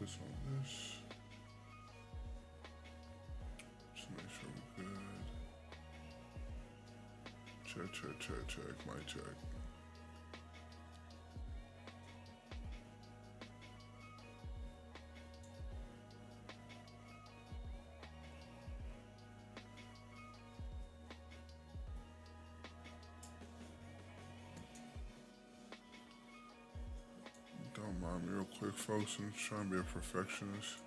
this on this. Just make sure we're good. Check. Mic check. Don't mind me real quick, folks. I'm just trying to be a perfectionist.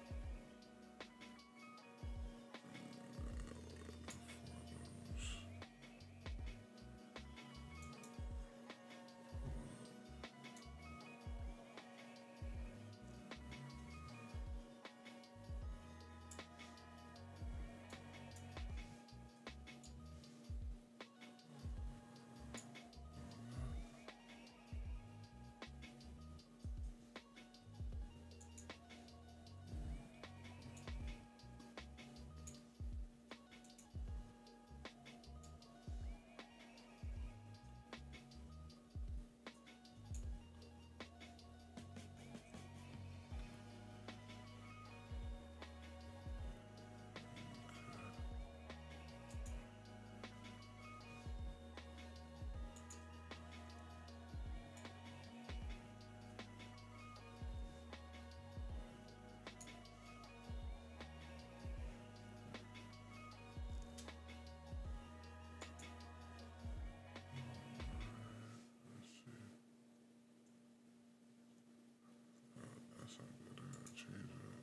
That's not good. I gotta change that.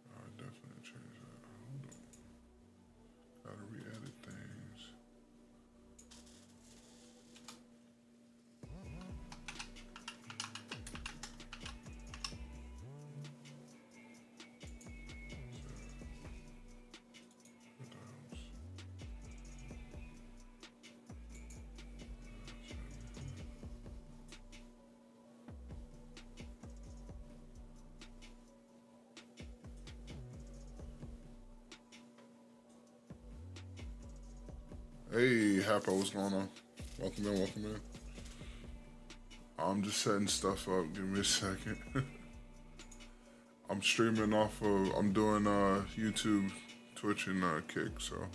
I definitely change that. Hold on. Gotta re-edit things. Hey, Hapo, what's going on? Welcome in. I'm just setting stuff up. Give me a second. I'm streaming off of, I'm doing YouTube, Twitch, and Kick, so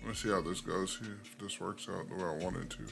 let's see how this goes, see if this works out the way I want it to.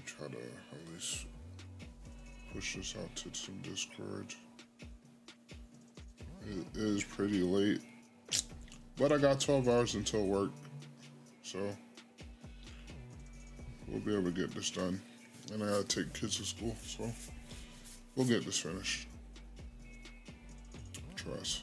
Try to at least push this out to some Discord. It is pretty late, but I got 12 hours until work, so we'll be able to get this done. And I gotta take kids to school, so we'll get this finished. Trust.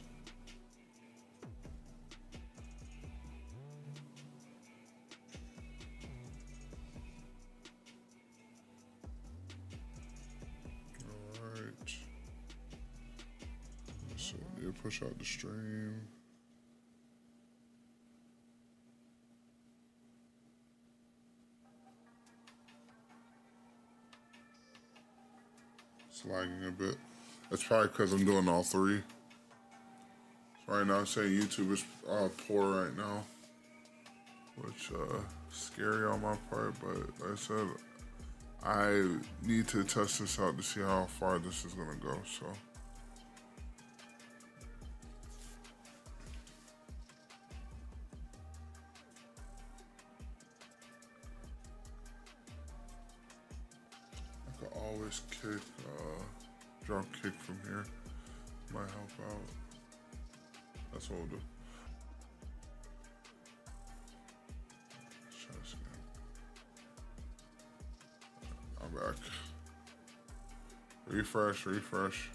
So yeah, push out the stream. It's lagging a bit. That's probably because I'm doing all three. So right now I'm saying YouTube is poor right now, which scary on my part, but like I said, I need to test this out to see how far this is gonna go, so. I could always kick, drop kick from here. Might help out. That's what we'll do. Let's try this again. I'm back. Refresh.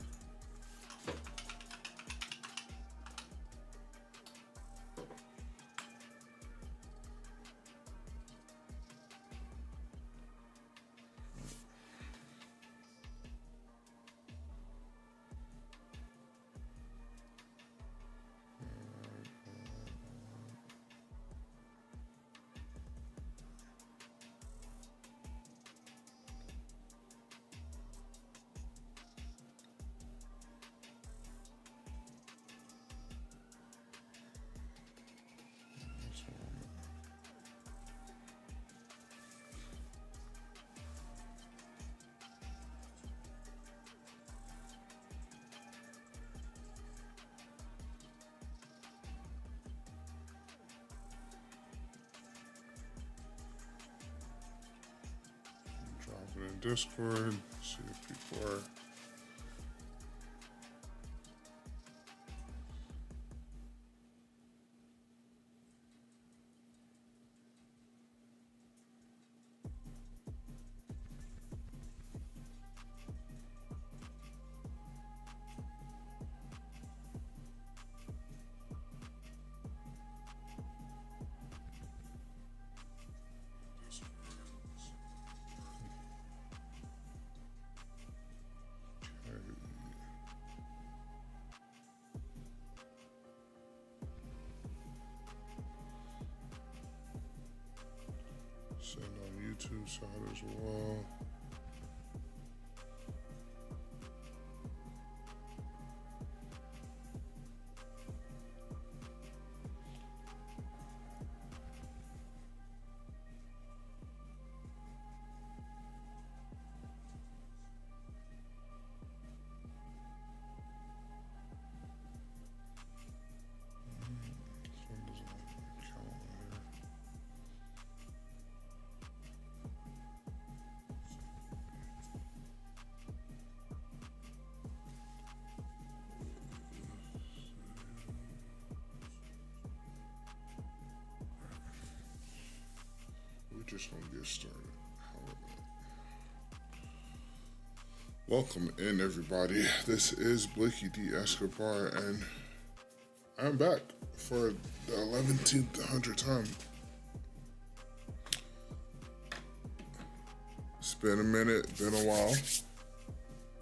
Discord. See if people are. Send on YouTube side as well. We're just gonna get started. Welcome in, everybody. This is Blicky D. Escobar, and I'm back for the 11th time. It's been a minute, been a while,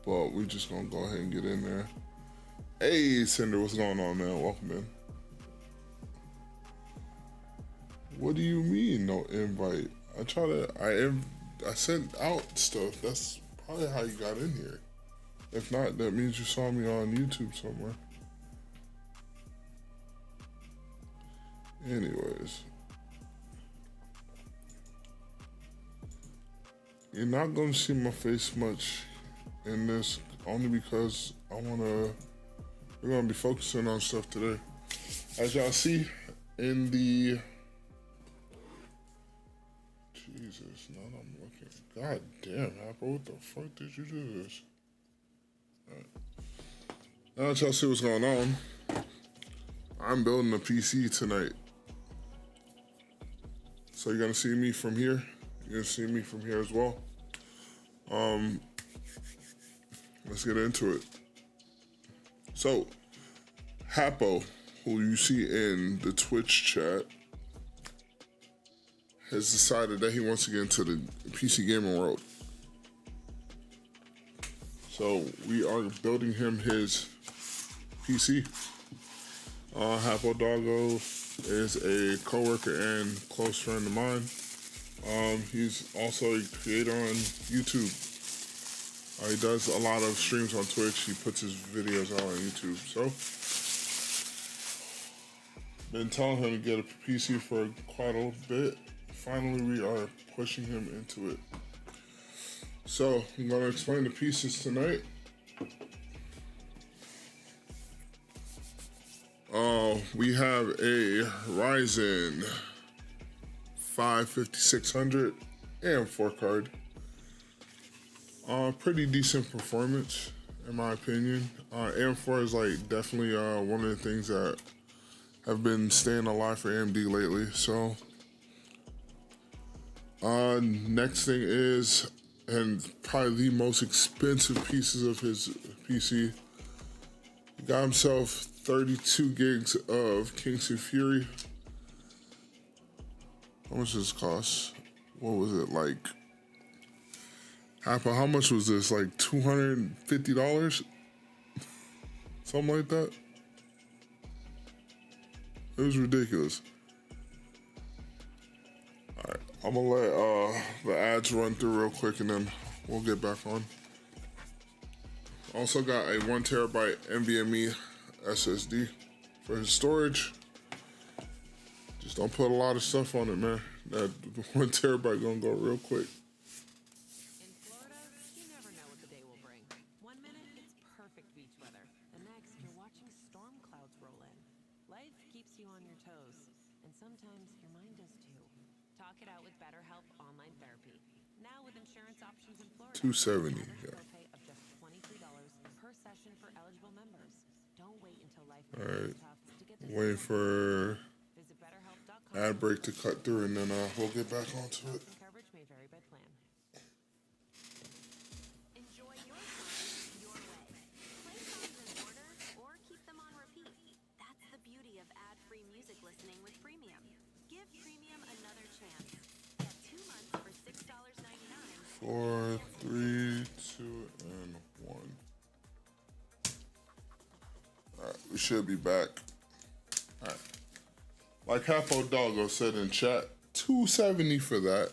but we're just gonna go ahead and get in there. Hey, Cinder, what's going on, man? Welcome in. What do you mean, no invite? I sent out stuff. That's probably how you got in here. If not, that means you saw me on YouTube somewhere. Anyways. You're not gonna see my face much in this, only because we're gonna be focusing on stuff today. As y'all see in the, Jesus, now I'm looking. God damn, Apple, what the fuck did you do this? Alright. Now that y'all see what's going on, I'm building a PC tonight. So you're gonna see me from here. You're gonna see me from here as well. Let's get into it. So, Hapo, who you see in the Twitch chat, has decided that he wants to get into the PC gaming world. So we are building him his PC. Hapo Doggo is a coworker and close friend of mine. He's also a creator on YouTube. He does a lot of streams on Twitch. He puts his videos out on YouTube. So, been telling him to get a PC for quite a bit. Finally, we are pushing him into it. So, I'm going to explain the pieces tonight. We have a Ryzen 5 5600 AM4 card. Pretty decent performance, in my opinion. AM4 is like definitely one of the things that have been staying alive for AMD lately. So, next thing is, and probably the most expensive pieces of his PC, he got himself 32 gigs of Kingston Fury. How much does this cost? What was it, like? How much was this? Like $250? Something like that? It was ridiculous. Alright, I'm gonna let the ads run through real quick and then we'll get back on. Also got a 1 terabyte NVMe SSD for his storage. Just don't put a lot of stuff on it, man. That 1 terabyte gonna go real quick. In Florida, you never know what the day will bring. 1 minute, it's perfect beach weather. The next, you're watching storm clouds roll in. Life keeps you on your toes, and sometimes your mind does too. Talk it out with BetterHelp Online Therapy. Now with insurance options in Florida. 270. Average Yeah. copay of just $23 per session for eligible members. Don't wait until life All becomes right. tough to get the Waiting for Visit BetterHelp.com. ad break to cut through, and then we'll get back onto it. Coverage may vary by plan. Enjoy your songs your way. Play songs in order or keep them on repeat. That's the beauty of ad-free music listening with Premium. Give Premium another chance. Get 2 months for $6.99. 4, 3, 2, and 1. Alright, we should be back. Alright. Like Capo Doggo said in chat, $270 for that.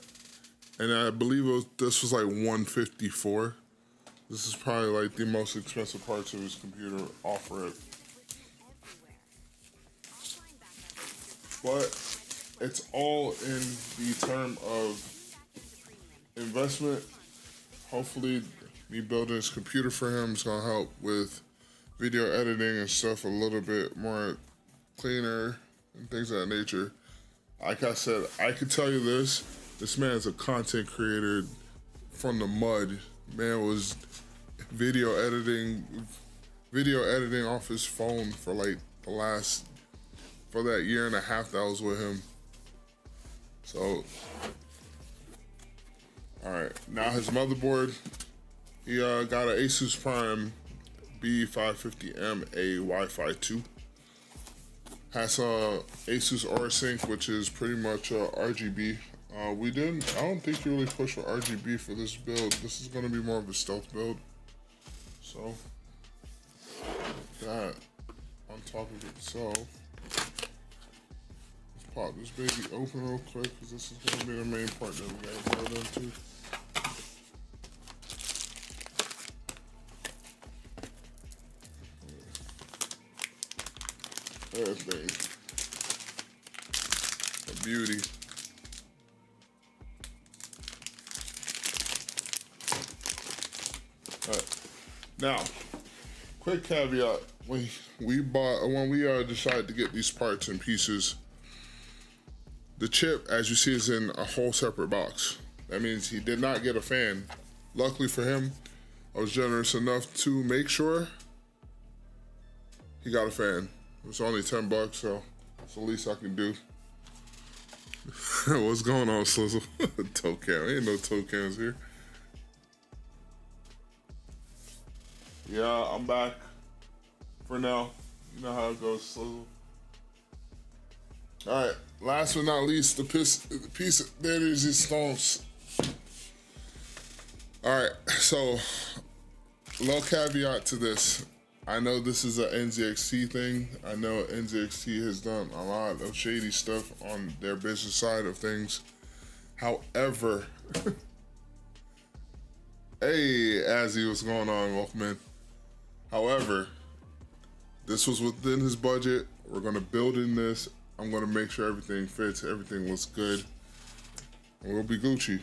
And I believe this was like $154. This is probably like the most expensive parts of his computer off rip. But it's all in the term of investment. Hopefully me building this computer for him is gonna help with video editing and stuff a little bit more cleaner and things of that nature. Like I said, I could tell you this man's a content creator from the mud. Man was video editing off his phone for like for that year and a half that I was with him. So, all right, now his motherboard, he got an Asus Prime B550M, a Wi-Fi 2. Has Asus AuraSync, which is pretty much RGB. I don't think you really push for RGB for this build. This is gonna be more of a stealth build. So, that on top of itself. Let's pop this baby open real quick, because this is gonna be the main part that we gotta build into. That thing. A beauty. Alright. Now, quick caveat. When we decided to get these parts and pieces, the chip, as you see, is in a whole separate box. That means he did not get a fan. Luckily for him, I was generous enough to make sure he got a fan. It was only $10, so it's the least I can do. What's going on, Slizzle? Toe cam. Ain't no toe cams here. Yeah, I'm back for now. You know how it goes, Slizzle. All right, last but not least, the piece of there is his stones. All right, so low caveat to this. I know this is an NZXT thing. I know NZXT has done a lot of shady stuff on their business side of things. However, hey, Azzy, what's going on? Welcome in. However, this was within his budget. We're gonna build in this. I'm gonna make sure everything fits, everything looks good, and we'll be Gucci.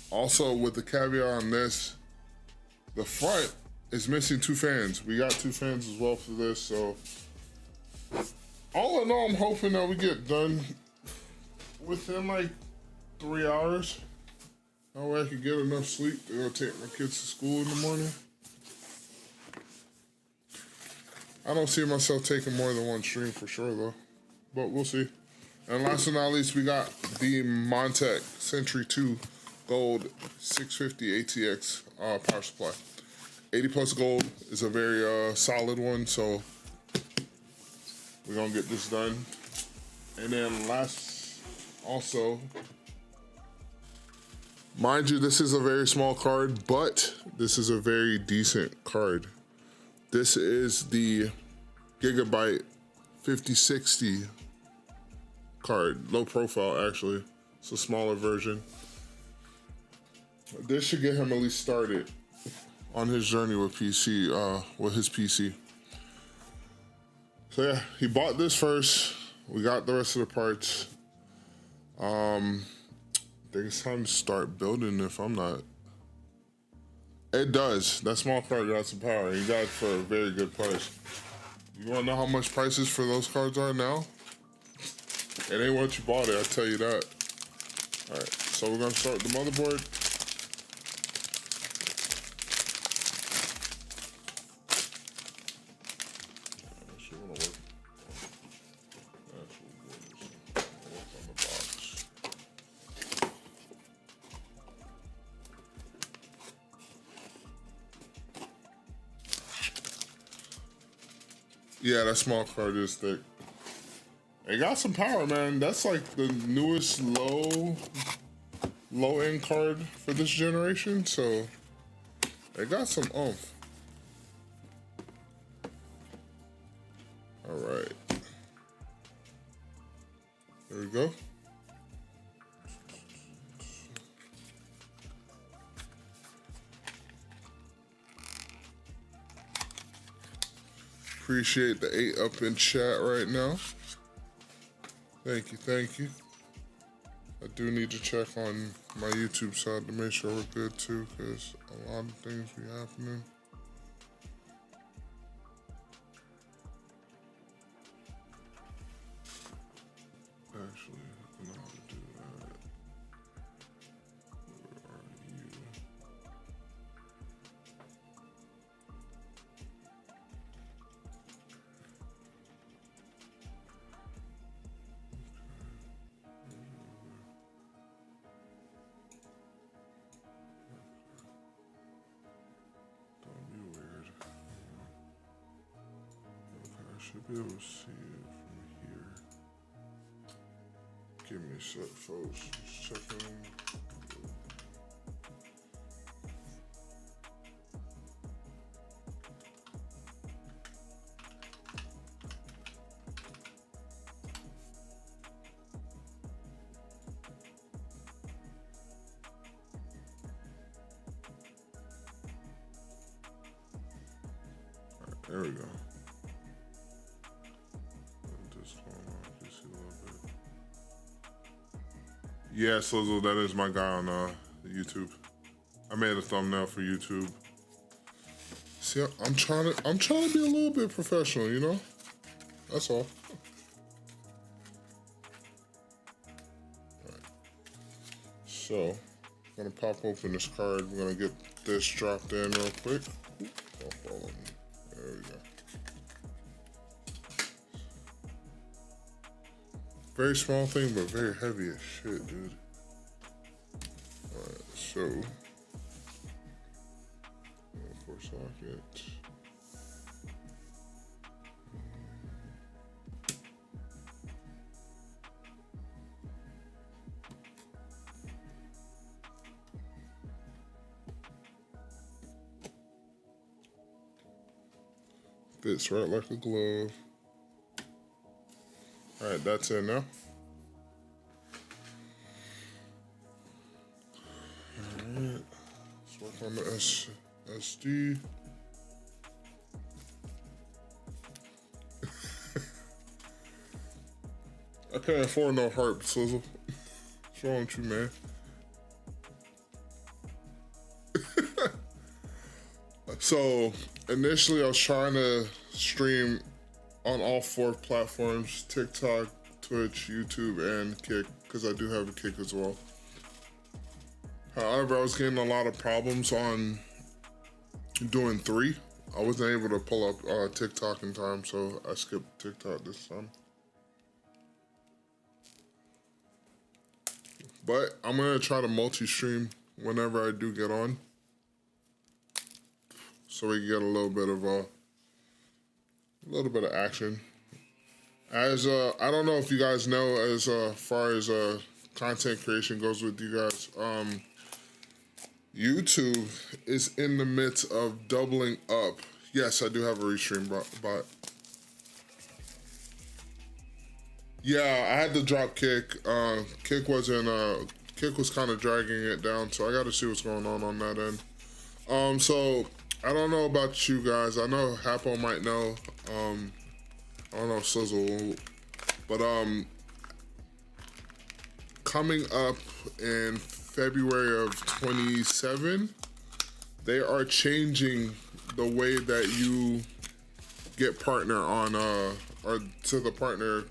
Also, with the caveat on this, the front is missing 2 fans. We got 2 fans as well for this, so all in all, I'm hoping that we get done within like 3 hours. That way I can get enough sleep to go take my kids to school in the morning. I don't see myself taking more than 1 stream for sure though, but we'll see. And last but not least, we got the Montec Century 2 Gold 650 ATX power supply. 80 plus gold is a very solid one, so we're gonna get this done. And then last, also, mind you, this is a very small card, but this is a very decent card. This is the Gigabyte 5060 card, low profile actually. It's a smaller version. This should get him at least started on his journey with his PC. So yeah, he bought this first. We got the rest of the parts. I think it's time to start building if I'm not. It does. That small card got some power. You got it for a very good price. You wanna know how much prices for those cards are now? It ain't what you bought it, I'll tell you that. All right, so we're gonna start the motherboard. Actually, wanna work. Actual board. Work on the box. Yeah, that small card is thick. It got some power, man. That's like the newest low end card for this generation, so it got some oomph. All right, there we go. Appreciate the 8 up in chat right now. Thank you, thank you. I do need to check on my YouTube side to make sure we're good too, because a lot of things be happening. Actually, I know how to do that. Where are you? Don't be weird. Okay, I should be able to see it from here. Give me a sec, folks. Just checking. There we go. Just going on, you see a little bit. Yeah, Slizzle, that is my guy on YouTube. I made a thumbnail for YouTube. See, I'm trying to be a little bit professional, you know? That's all. Alright. So, I'm gonna pop open this card. We're gonna get this dropped in real quick. Oh, follow me. There we go. Very small thing, but very heavy as shit, dude. Alright, so. For socket. Fits right like a glove. All right, that's in now. All right, let's work on the SD. I can't afford no harp, Sizzle. What's wrong with you, man? So initially I was trying to stream on all 4 platforms, TikTok, Twitch, YouTube, and Kick, because I do have a Kick as well. However, I was getting a lot of problems on doing 3. I wasn't able to pull up TikTok in time, so I skipped TikTok this time. But I'm gonna try to multi-stream whenever I do get on, so we can get a little bit of action. As I don't know if you guys know, as far as content creation goes with you guys, YouTube is in the midst of doubling up. Yes, I do have a restream bot. Yeah, I had to drop Kick. Kick was kind of dragging it down, so I got to see what's going on that end. So I don't know about you guys. I know Hapo might know. I don't know if Sizzle, but coming up in February of 27, they are changing the way that you get partner on or to the partner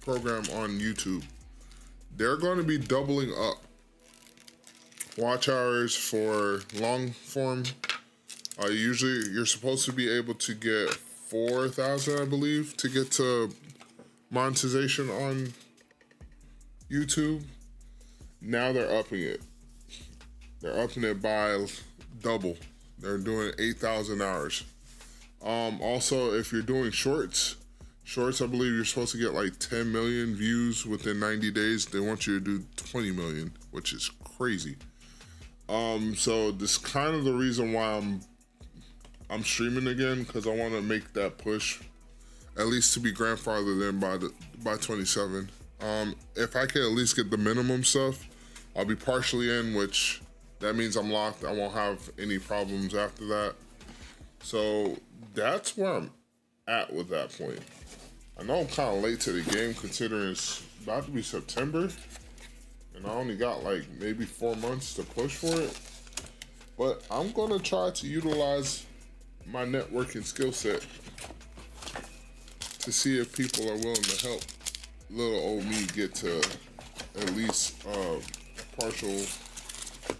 program on YouTube. They're going to be doubling up. watch hours for long form. Usually you're supposed to be able to get 4,000, I believe, to get to monetization on YouTube. Now they're upping it. They're upping it by double. They're doing 8,000 hours. Also, if you're doing shorts, I believe you're supposed to get like 10 million views within 90 days. They want you to do 20 million, which is crazy. So this is kind of the reason why I'm streaming again, because I want to make that push, at least to be grandfathered in by 27. If I can at least get the minimum stuff, I'll be partially in, which that means I'm locked. I won't have any problems after that. So that's where I'm at with that point. I know I'm kind of late to the game considering it's about to be September and I only got like maybe 4 months to push for it. But I'm gonna try to utilize my networking skill set to see if people are willing to help little old me get to at least partial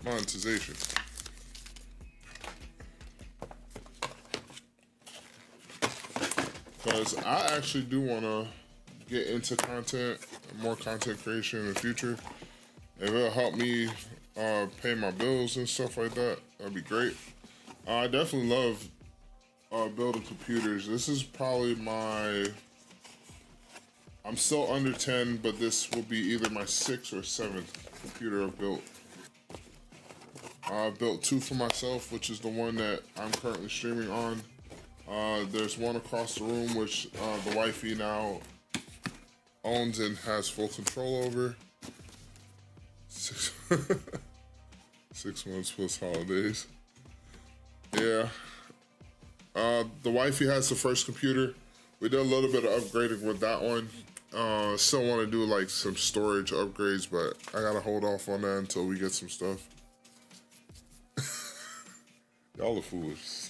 monetization. Because I actually do want to get into content, more content creation in the future. If it'll help me pay my bills and stuff like that, that'd be great. I definitely love building computers. This is probably I'm still under 10, but this will be either my 6th or 7th computer I've built. I built 2 for myself, which is the one that I'm currently streaming on. There's one across the room, which the wifey now owns and has full control over. 6 months plus holidays. Yeah. The wifey has the first computer. We did a little bit of upgrading with that one. Still want to do like some storage upgrades, but I gotta hold off on that until we get some stuff. Y'all are foolish.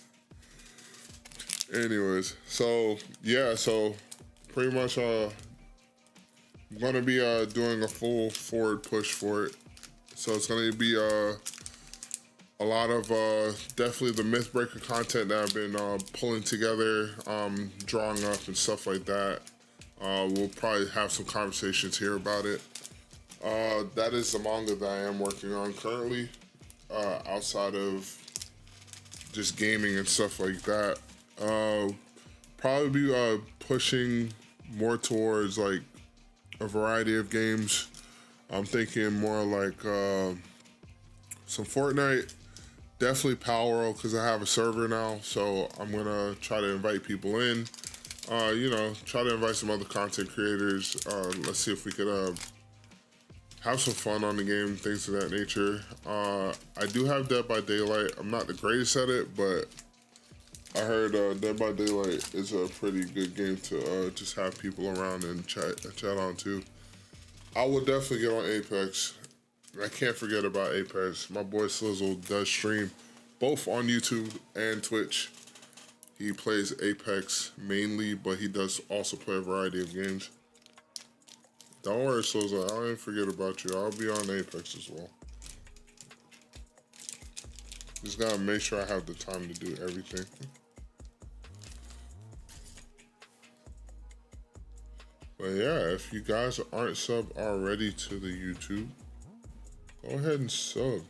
Anyways, so yeah, so pretty much I'm gonna be doing a full forward push for it. So it's gonna be a lot of definitely the Mythbreaker content that I've been pulling together, drawing up and stuff like that. We'll probably have some conversations here about it. That is the manga that I am working on currently, outside of just gaming and stuff like that. Probably be pushing more towards like a variety of games. I'm thinking more like some Fortnite, definitely Power World because I have a server now, so I'm gonna try to invite people in. Try to invite some other content creators. Let's see if we could have some fun on the game, things of that nature. I do have Dead by Daylight. I'm not the greatest at it, but I heard Dead by Daylight is a pretty good game to just have people around and chat on too. I will definitely get on Apex. I can't forget about Apex. My boy Slizzle does stream both on YouTube and Twitch. He plays Apex mainly, but he does also play a variety of games. Don't worry, Slizzle, I didn't forget about you. I'll be on Apex as well. Just gotta make sure I have the time to do everything. But yeah, if you guys aren't subbed already to the YouTube, go ahead and sub.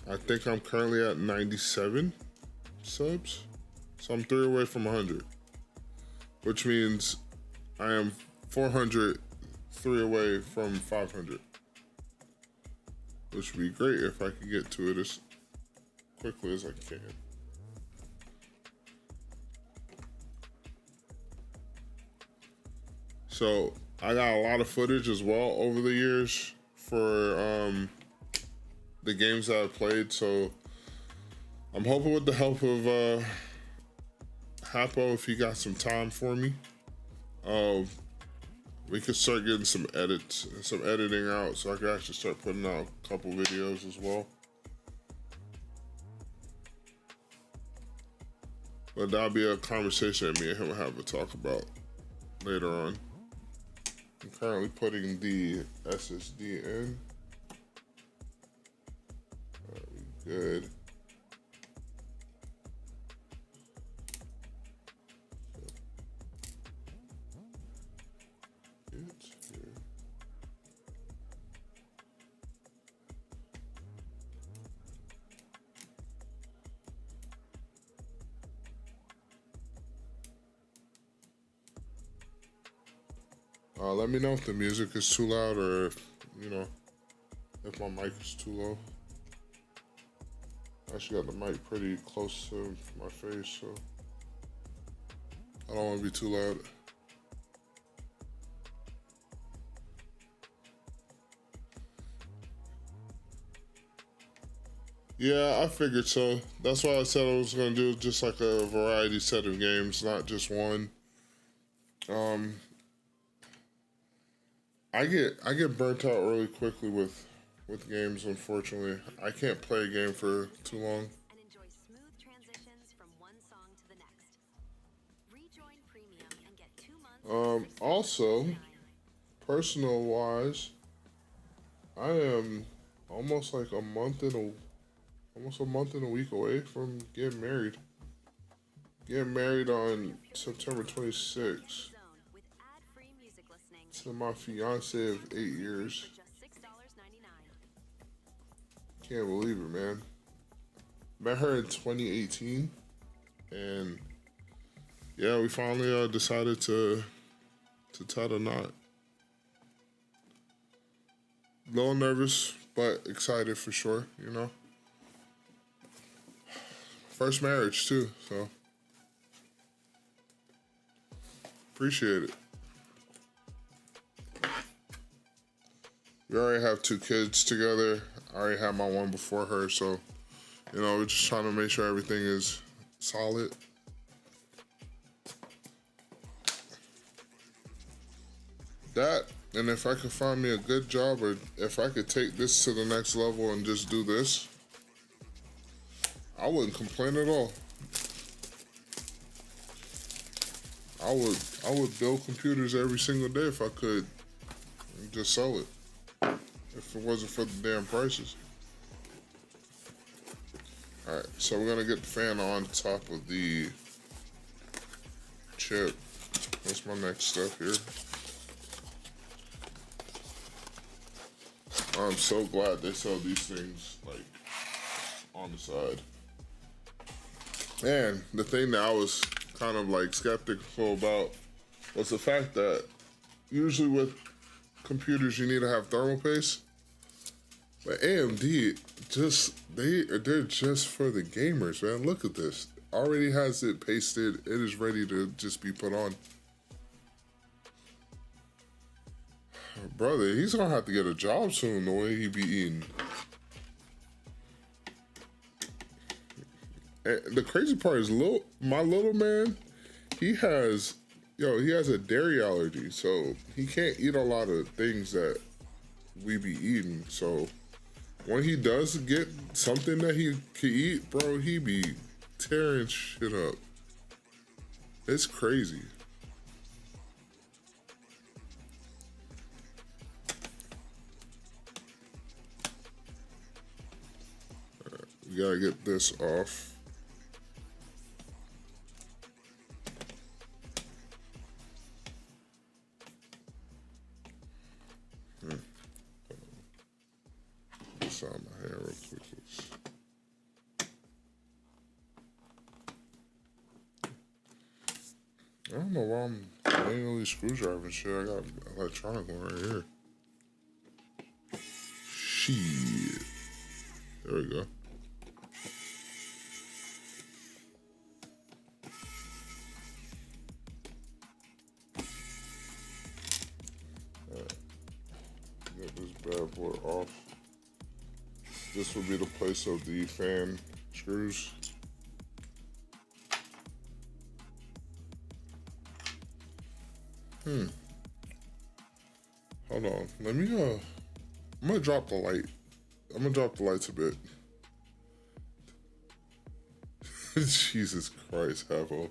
I think I'm currently at 97 subs. So I'm 3 away from 100. Which means I am 403 away from 500. Which would be great if I could get to it as quickly as I can. So I got a lot of footage as well over the years for the games that I've played. So I'm hoping with the help of Hapo, if he got some time for me, we could start getting some editing out, so I can actually start putting out a couple videos as well. But that'll be a conversation that me and him will have to talk about later on. I'm currently putting the SSD in. good. Let me know if the music is too loud or if, you know, if my mic is too low. I actually got the mic pretty close to my face, so I don't want to be too loud. Yeah, I figured so. That's why I said I was going to do just like a variety set of games, not just one. I get burnt out really quickly with games, unfortunately. I can't play a game for too long. And enjoy smooth transitions from one song to the next. Rejoin Premium and get 2 months. Also, personal wise, I am almost like almost a month and a week away from getting married. Getting married on September 26th to my fiance of 8 years. Can't believe it, man. Met her in 2018, and yeah, we finally decided to tie the knot. A little nervous, but excited for sure, you know. First marriage too, so appreciate it. We already have 2 kids together. I already had my one before her, so, you know, we're just trying to make sure everything is solid. That, and if I could find me a good job, or if I could take this to the next level and just do this, I wouldn't complain at all. I would build computers every single day if I could, and just sell it. If it wasn't for the damn prices. Alright, so we're gonna get the fan on top of the chip. That's my next step here. I'm so glad they sell these things like on the side. And the thing that I was kind of like skeptical about was the fact that usually with computers you need to have thermal paste. But AMD they're just for the gamers, man. Look at this. Already has it pasted. It is ready to just be put on. Brother, he's gonna have to get a job soon the way he be eating. And the crazy part is my little man, he has a dairy allergy, so he can't eat a lot of things that we be eating. So when he does get something that he can eat, bro, he be tearing shit up. It's crazy. Right, we gotta get this off. Out my hair real quick. I don't know why I'm manually screwdriving shit. I got electronic one right here. Shit. There we go. Alright. Get this bad boy off. This will be the place of the fan screws. Hold on. Let me I'm gonna drop the light. I'm gonna drop the lights a bit. Jesus Christ, Havo.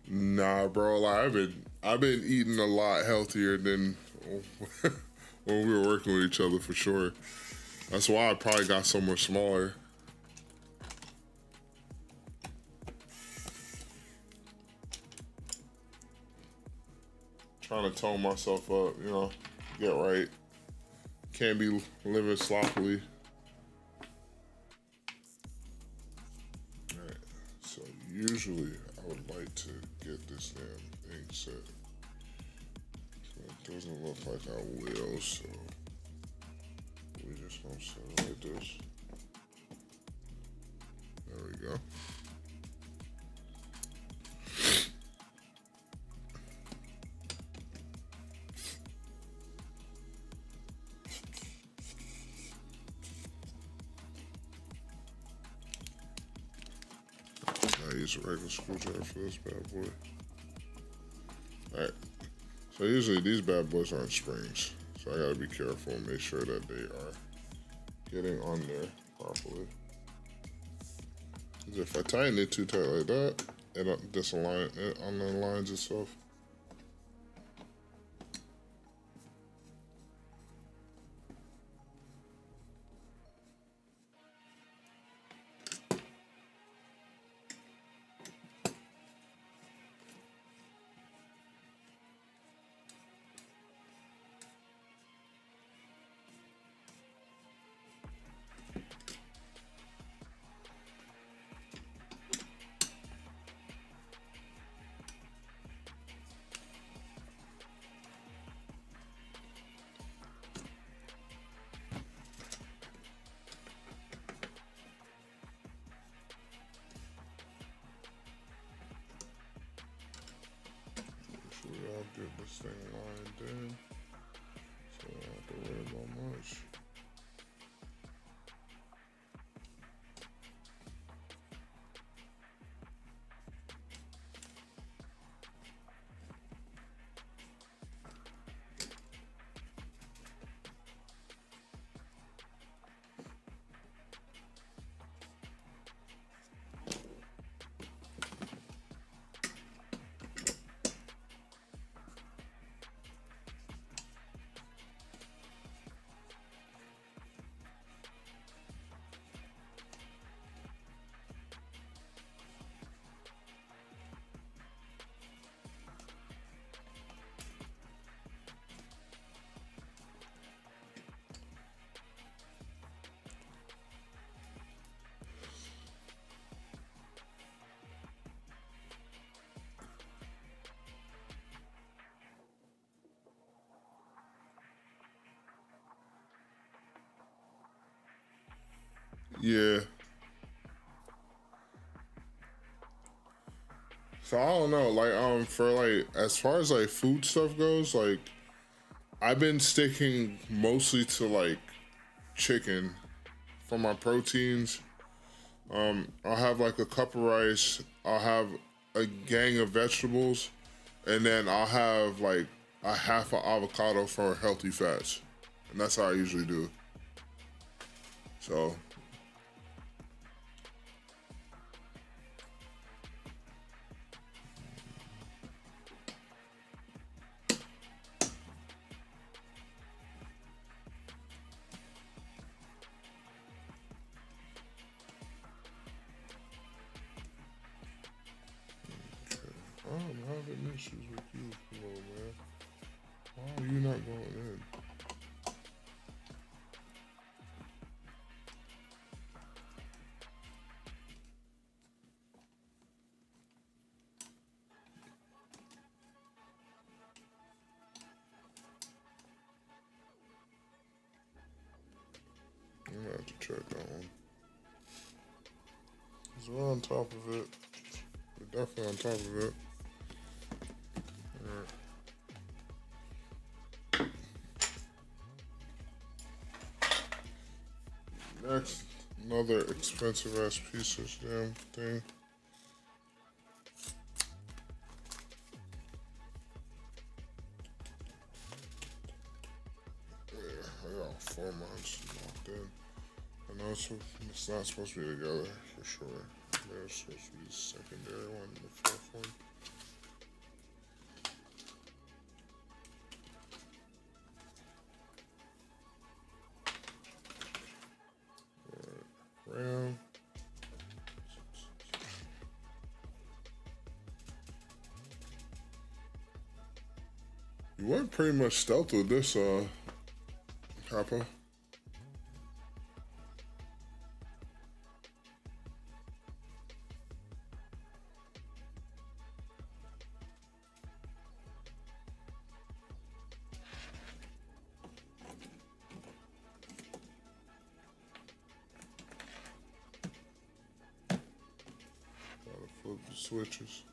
Nah, bro, like, I've been eating a lot healthier than when we were working with each other, for sure. That's why I probably got so much smaller. Trying to tone myself up, you know, get right. Can't be living sloppily. Alright, so usually I would like to get this damn thing set. So it doesn't look like I will, so we just gonna set it like this. There we go. I use a regular screwdriver for this bad boy. Alright, so usually these bad boys aren't springs, so I gotta be careful and make sure that they are getting on there properly. Because if I tighten it too tight like that, it unaligns itself. I'll get this thing lined in, so I don't have to worry about much. Yeah. So I don't know, like for like as far as like food stuff goes, like I've been sticking mostly to like chicken for my proteins. I'll have like a cup of rice, I'll have a gang of vegetables, and then I'll have like a half an avocado for healthy fats. And that's how I usually do. So I'm having issues with you, Flo, man. Why are you not going in? I'm gonna have to check that one. 'Cause we're on top of it. We're definitely on top of it. Next, another expensive ass piece of this damn thing. Yeah, I got 4 months locked in. I know it's not supposed to be together for sure. There's supposed to be the secondary one and the fourth one. You went pretty much stealth with this, Capo. Gotta flip the switches.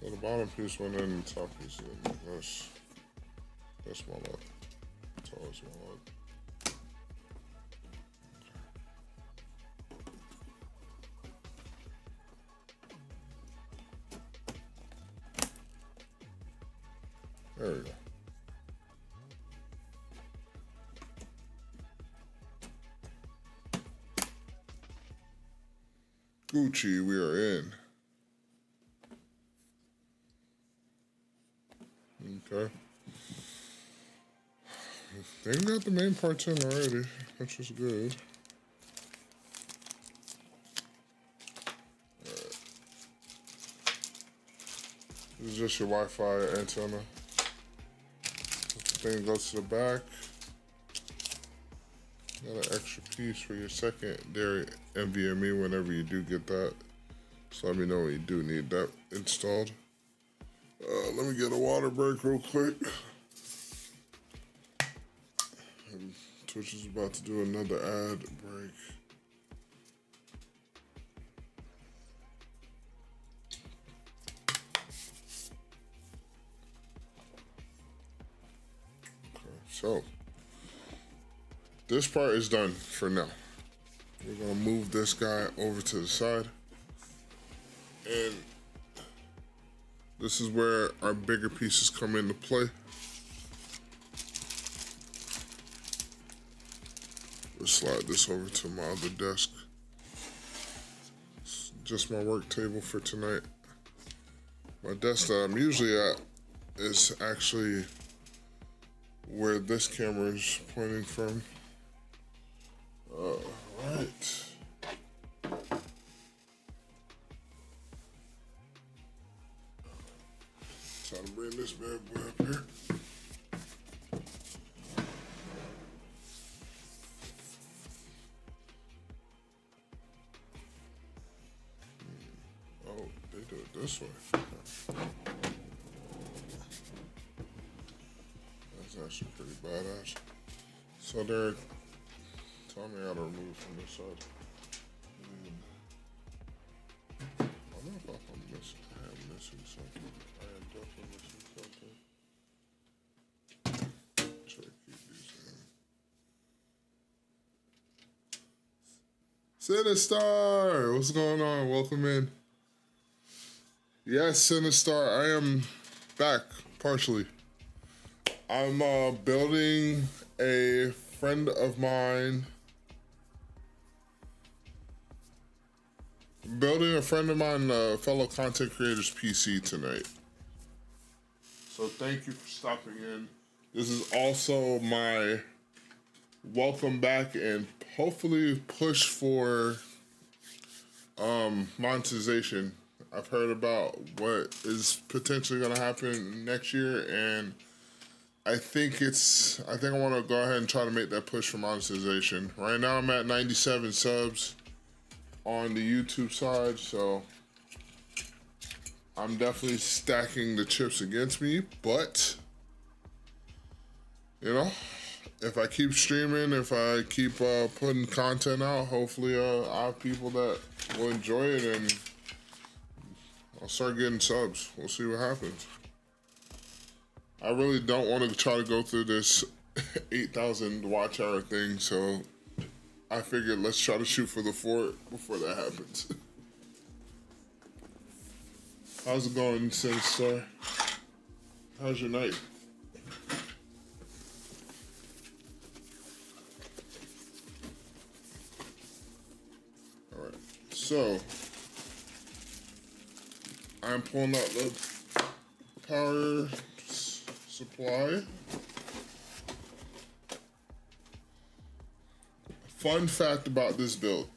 So the bottom piece went in, the top piece in. That's my luck. That's always my luck. There we go. Gucci, we are in. Okay. They got the main parts in already, which is good. Alright. This is just your Wi-Fi antenna. The thing goes to the back. Got an extra piece for your secondary NVMe whenever you do get that. So let me know when you do need that installed. Let me get a water break real quick. And Twitch is about to do another ad break. Okay, so this part is done for now. We're gonna move this guy over to the side. And this is where our bigger pieces come into play. We'll slide this over to my other desk. It's just my work table for tonight. My desk that I'm usually at is actually where this camera is pointing from. All right. Time to bring this bad boy up here. Oh, they do it this way. That's actually pretty badass. So they're telling me how to remove from this side. I don't know if I'm missing. I am missing something. I am definitely missing something. Try to keep these in. Sinistar! What's going on? Welcome in. Yes, Sinistar, I am back, partially. I'm building a friend of mine. Fellow content creators PC tonight. So thank you for stopping in. This is also my welcome back and hopefully push for monetization. I've heard about what is potentially going to happen next year, and I think I want to go ahead and try to make that push for monetization. Right now I'm at 97 subs on the YouTube side, so I'm definitely stacking the chips against me, but you know, if I keep streaming, if I keep putting content out, hopefully I have people that will enjoy it and I'll start getting subs. We'll see what happens. I really don't want to try to go through this 8,000 watch hour thing, so I figured let's try to shoot for the fort before that happens. How's it going, Sinistar? How's your night? All right. So I'm pulling out the power supply. Fun fact about this build.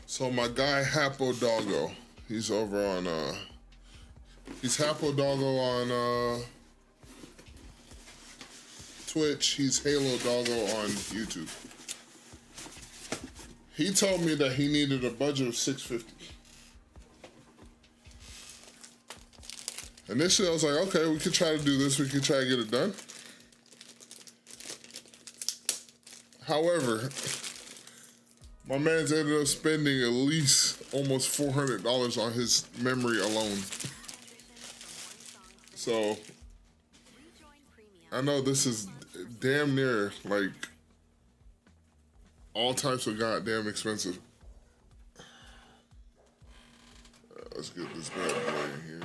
So my guy Hapo Doggo, he's over on he's Hapo Doggo on Twitch. He's Halo Doggo on YouTube. He told me that he needed a budget of $650. Initially, I was like, okay, we could try to do this. We could try to get it done. However, my man's ended up spending at least almost $400 on his memory alone. So, I know this is damn near like all types of goddamn expensive. Let's get this bad boy in here.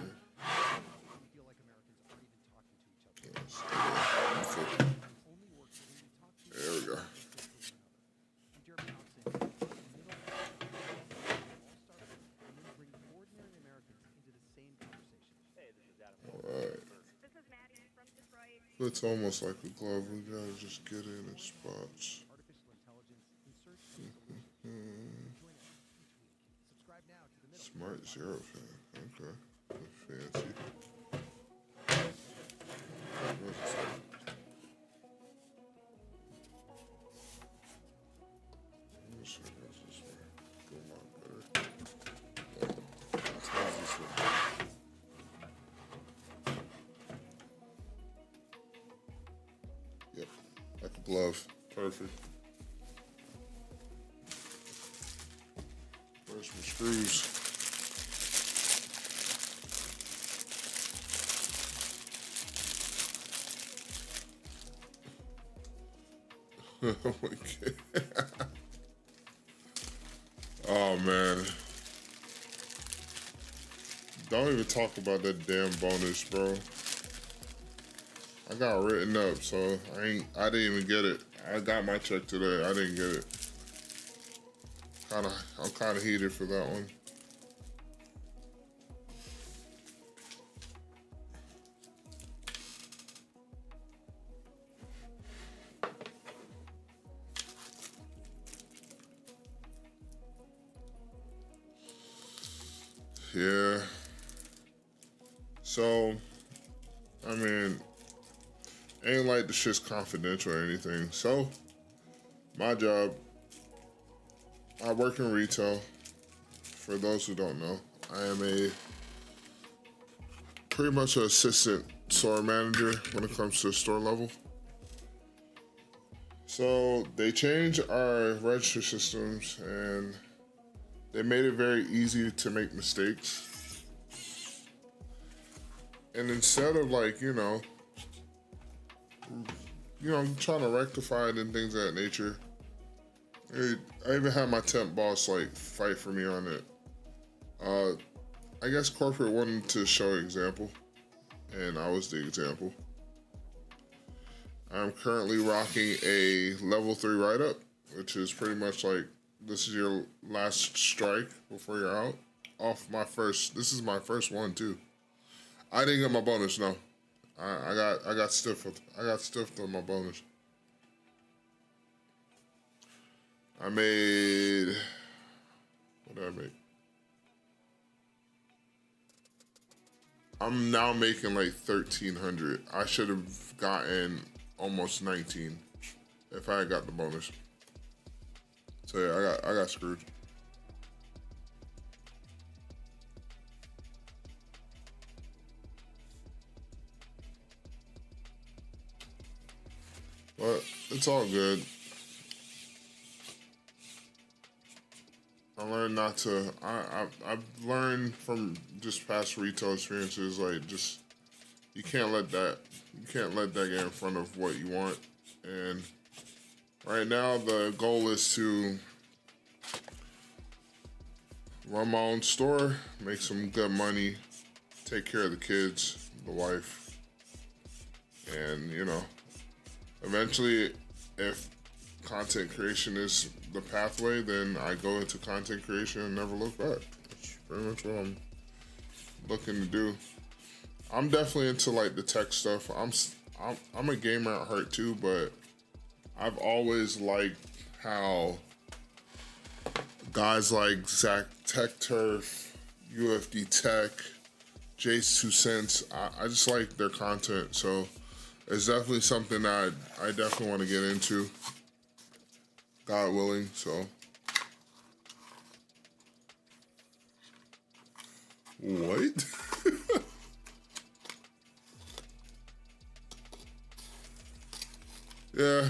There we go. Alright. It's almost like a glove. We gotta just get in its spots. Smart zero fan. Okay. That's fancy. Yep, like a glove. Perfect. Where's my screws? Oh my god. Oh man. Don't even talk about that damn bonus, bro. I got written up, so I didn't even get it. I got my check today. I didn't get it. I'm kinda heated for that one. Yeah. So, I mean, ain't like the shit's confidential or anything. So, my job, I work in retail. For those who don't know, I am pretty much an assistant store manager when it comes to store level. So, they changed our register systems and they made it very easy to make mistakes. And instead of like, trying to rectify it and things of that nature, I even had my temp boss like fight for me on it. I guess corporate wanted to show example, and I was the example. I'm currently rocking a level 3 write-up, which is pretty much like, this is your last strike before you're out. This is my first one too. I didn't get my bonus, no. I got stiffed on my bonus. I made, what did I make? I'm now making like 1,300. I should have gotten almost 19 if I had got the bonus. So yeah, I got screwed. But it's all good. I learned not to. I've learned from just past retail experiences, like just you can't let that get in front of what you want. And right now the goal is to run my own store, make some good money, take care of the kids, the wife. And, you know, eventually, if content creation is the pathway, then I go into content creation and never look back. That's pretty much what I'm looking to do. I'm definitely into like the tech stuff. I'm a gamer at heart too, but I've always liked how guys like Zach Tech Turf, UFD Tech, Jace 2 Cents, I just like their content. So it's definitely something that I definitely want to get into, God willing. So what? Yeah,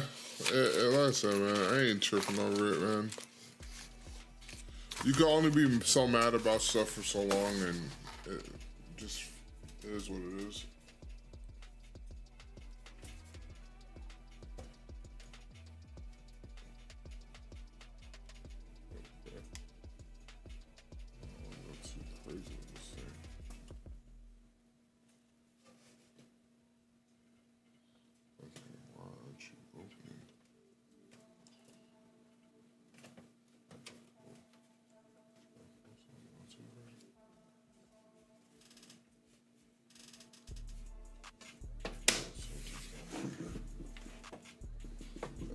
like I said, man, I ain't tripping over it, man. You can only be so mad about stuff for so long, and it just is what it is. That's too crazy with this thing. Okay, why aren't you opening?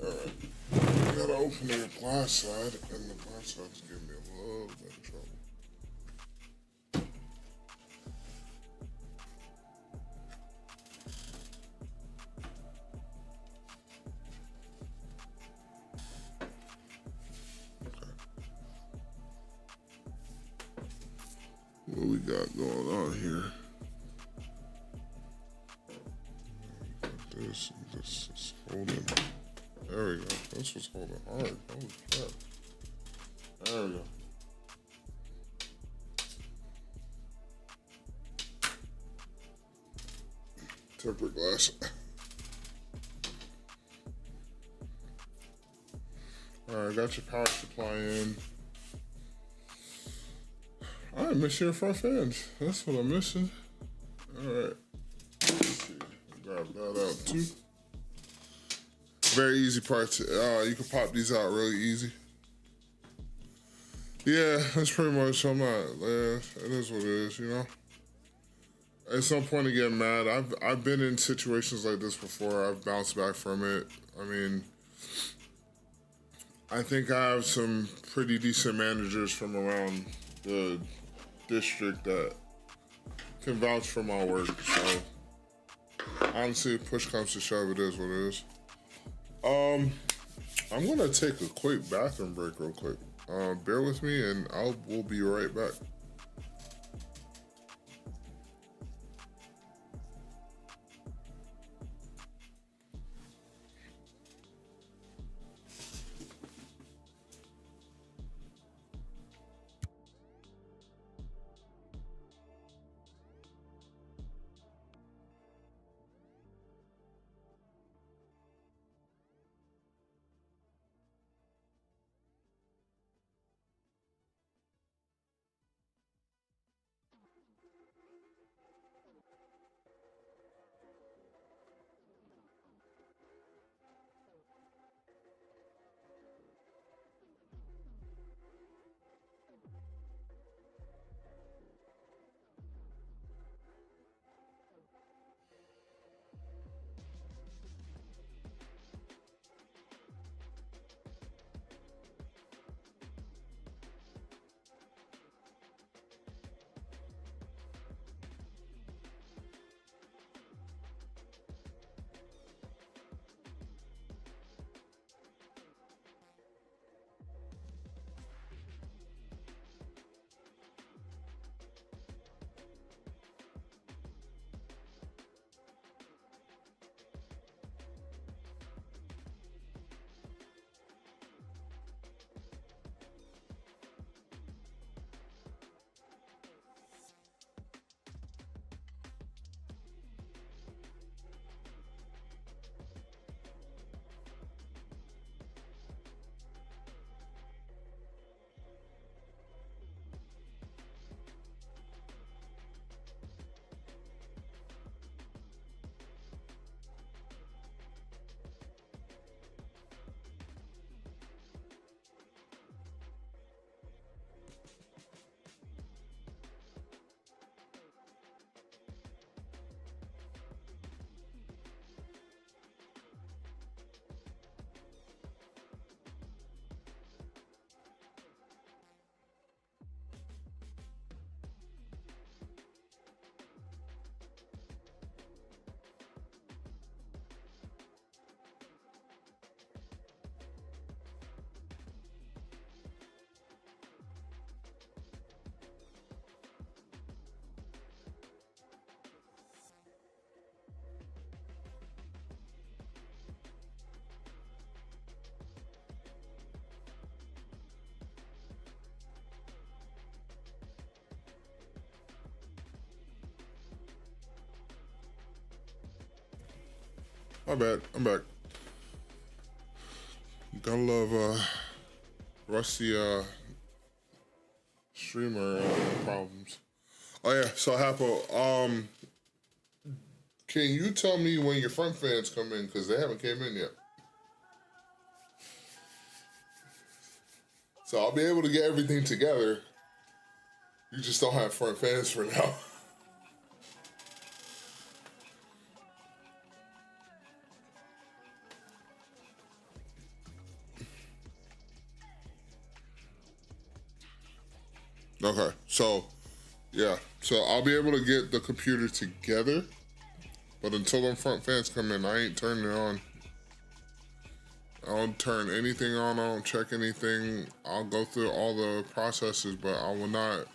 Alright. I gotta open the glass side, and the glass side's giving me a little bit of trouble. Okay. What we got going on here? This is holding. There we go. This was holding hard. Holy crap. There we go. Tempered glass. Alright, got your power supply in. I miss your front fans. That's what I'm missing. Alright. Let's see. Grab that out too. Very easy parts. You can pop these out really easy. Yeah, that's pretty much. I'm not. Yeah, it is what it is, you know. At no point to get mad. I've been in situations like this before. I've bounced back from it. I mean, I think I have some pretty decent managers from around the district that can vouch for my work. So honestly, if push comes to shove, it is what it is. I'm gonna take a quick bathroom break real quick. Bear with me, and we'll be right back. My bad. I'm back. Gotta love rusty streamer problems. Oh yeah, so Hapo, can you tell me when your front fans come in? Because they haven't came in yet. So I'll be able to get everything together. You just don't have front fans for now. Okay, so yeah, so I'll be able to get the computer together, but until them front fans come in, I ain't turning it on. I don't turn anything on, I don't check anything. I'll go through all the processes, but I will not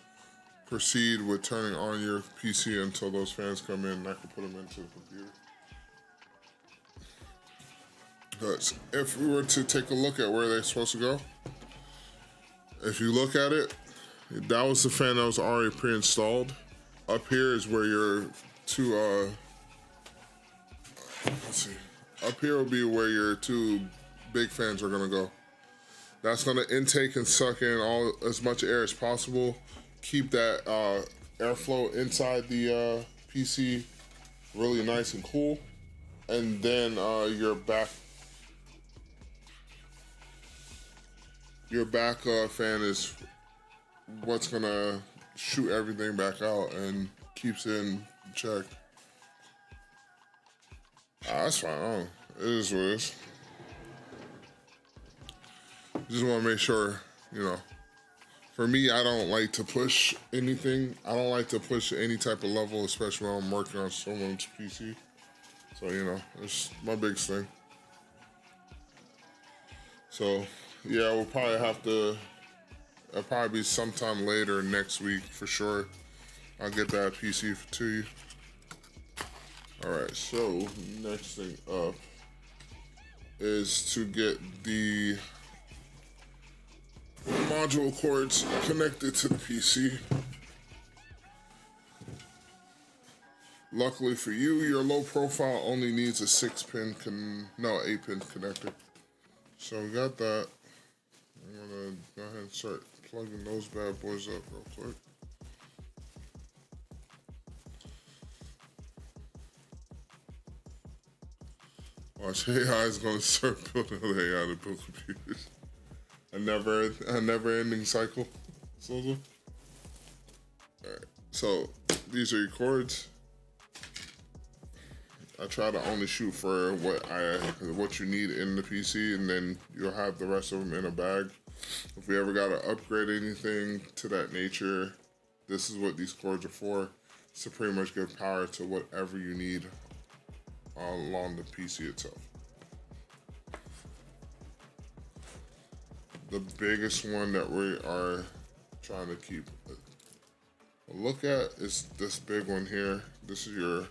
proceed with turning on your PC until those fans come in and I can put them into the computer. Because if we were to take a look at where they're supposed to go, if you look at it, that was the fan that was already pre-installed. Up here is where your two, let's see. Up here will be where your two big fans are gonna go. That's gonna intake and suck in as much air as possible. Keep that airflow inside the PC really nice and cool. And then your back fan is what's gonna shoot everything back out and keeps it in check. That's fine. It is what it is. Just want to make sure, you know. For me, I don't like to push anything. I don't like to push any type of level, especially when I'm working on someone's PC. So, you know, it's my biggest thing. So, yeah, we'll probably have to, it'll probably be sometime later next week for sure. I'll get that PC to you. All right, so next thing up is to get the module cords connected to the PC. Luckily for you, your low profile only needs a 8-pin connector. So we got that. I'm gonna go ahead and start plugging those bad boys up real quick. Watch, AI is gonna start building other AI to build computers. A never-ending cycle. Alright, so these are your cords. I try to only shoot for what you need in the PC, and then you'll have the rest of them in a bag. If we ever gotta upgrade anything to that nature, this is what these cords are for. It's to pretty much give power to whatever you need along the PC itself. The biggest one that we are trying to keep a look at is this big one here. This is your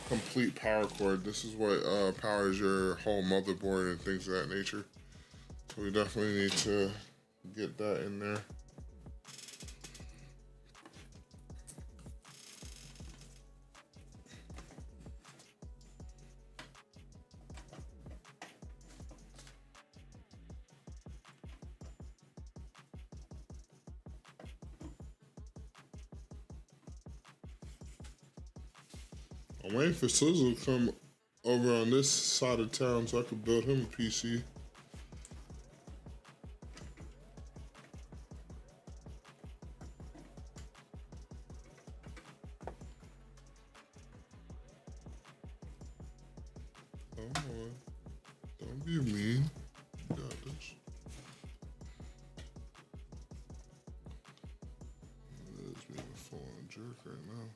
complete power cord. This is what powers your whole motherboard and things of that nature. So we definitely need to get that in there. I'm waiting for Sizzle to come over on this side of town so I can build him a PC. Come on. Don't be mean. You got this. This being a full-on jerk right now.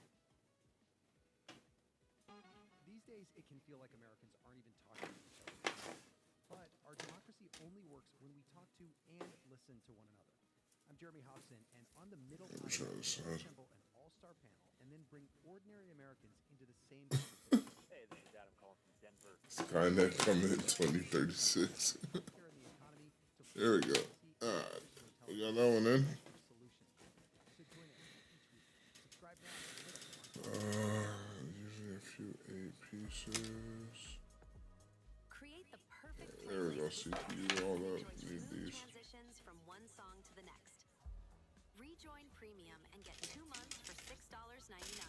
These days, it can feel like Americans aren't even talking to each other. But our democracy only works when we talk to and listen to one another. I'm Jeremy Hobson, and on the middle aisle, we assemble an all-star panel and then bring ordinary Americans into the same conversation. Hey, this is Adam calling from Denver. Skynet coming in 2036. There we go. We got that one in. Usually a few 8 pieces. go. CPU, all that. Enjoy Need smooth these. transitions from one song to the next. Rejoin Premium and get 2 months for $6.99.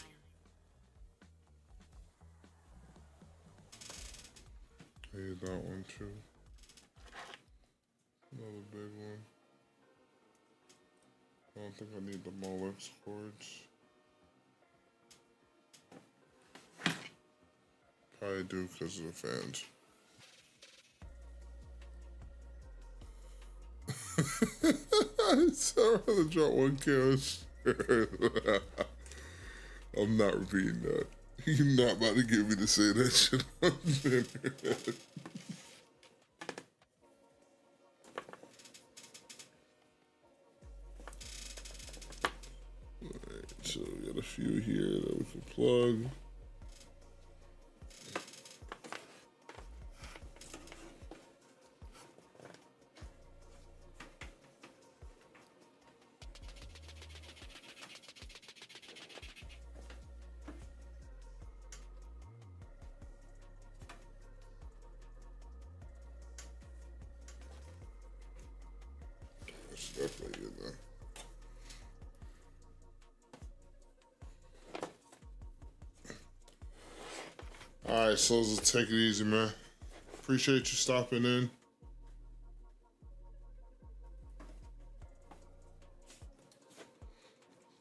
Hey, that one too. Another big one. I don't think I need the Molex cords. Probably do because of the fans. So I'd rather drop 1K. I'm not repeating that. You're not about to get me to say that shit on the internet. Alright, so we got a few here that we can plug. That's definitely good then. Alright, so let's take it easy, man. Appreciate you stopping in.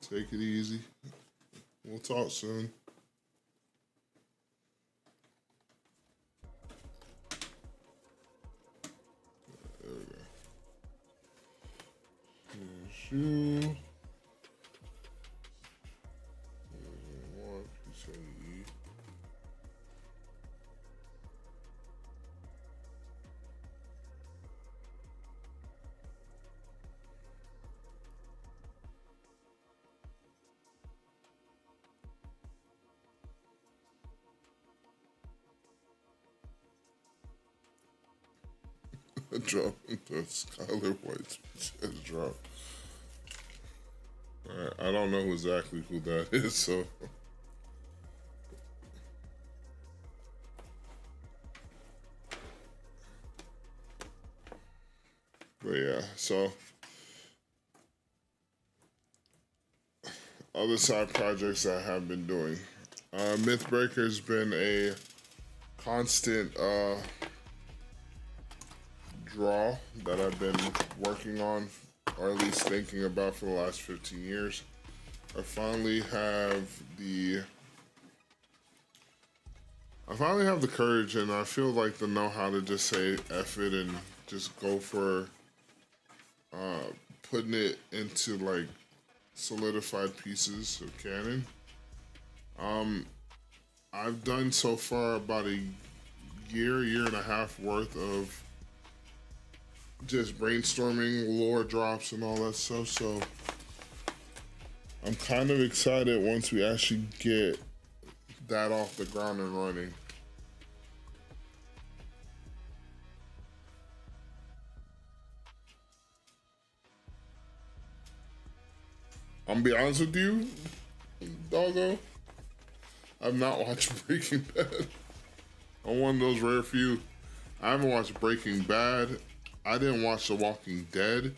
Take it easy. We'll talk soon. There we go. Here's you. Here's one piece of E. Drop the Skylar White's just drop. Alright, I don't know exactly who that is, so. But yeah, so. Other side projects I have been doing. Mythbreaker's been a constant draw that I've been working on, or at least thinking about for the last 15 years. I finally have the courage, and I feel like the know-how to just say F it and just go for putting it into like solidified pieces of canon. I've done so far about a year and a half worth of just brainstorming, lore drops, and all that stuff. So I'm kind of excited once we actually get that off the ground and running. I'm gonna be honest with you, doggo. I've not watched Breaking Bad. I'm one of those rare few. I haven't watched Breaking Bad. I didn't watch The Walking Dead.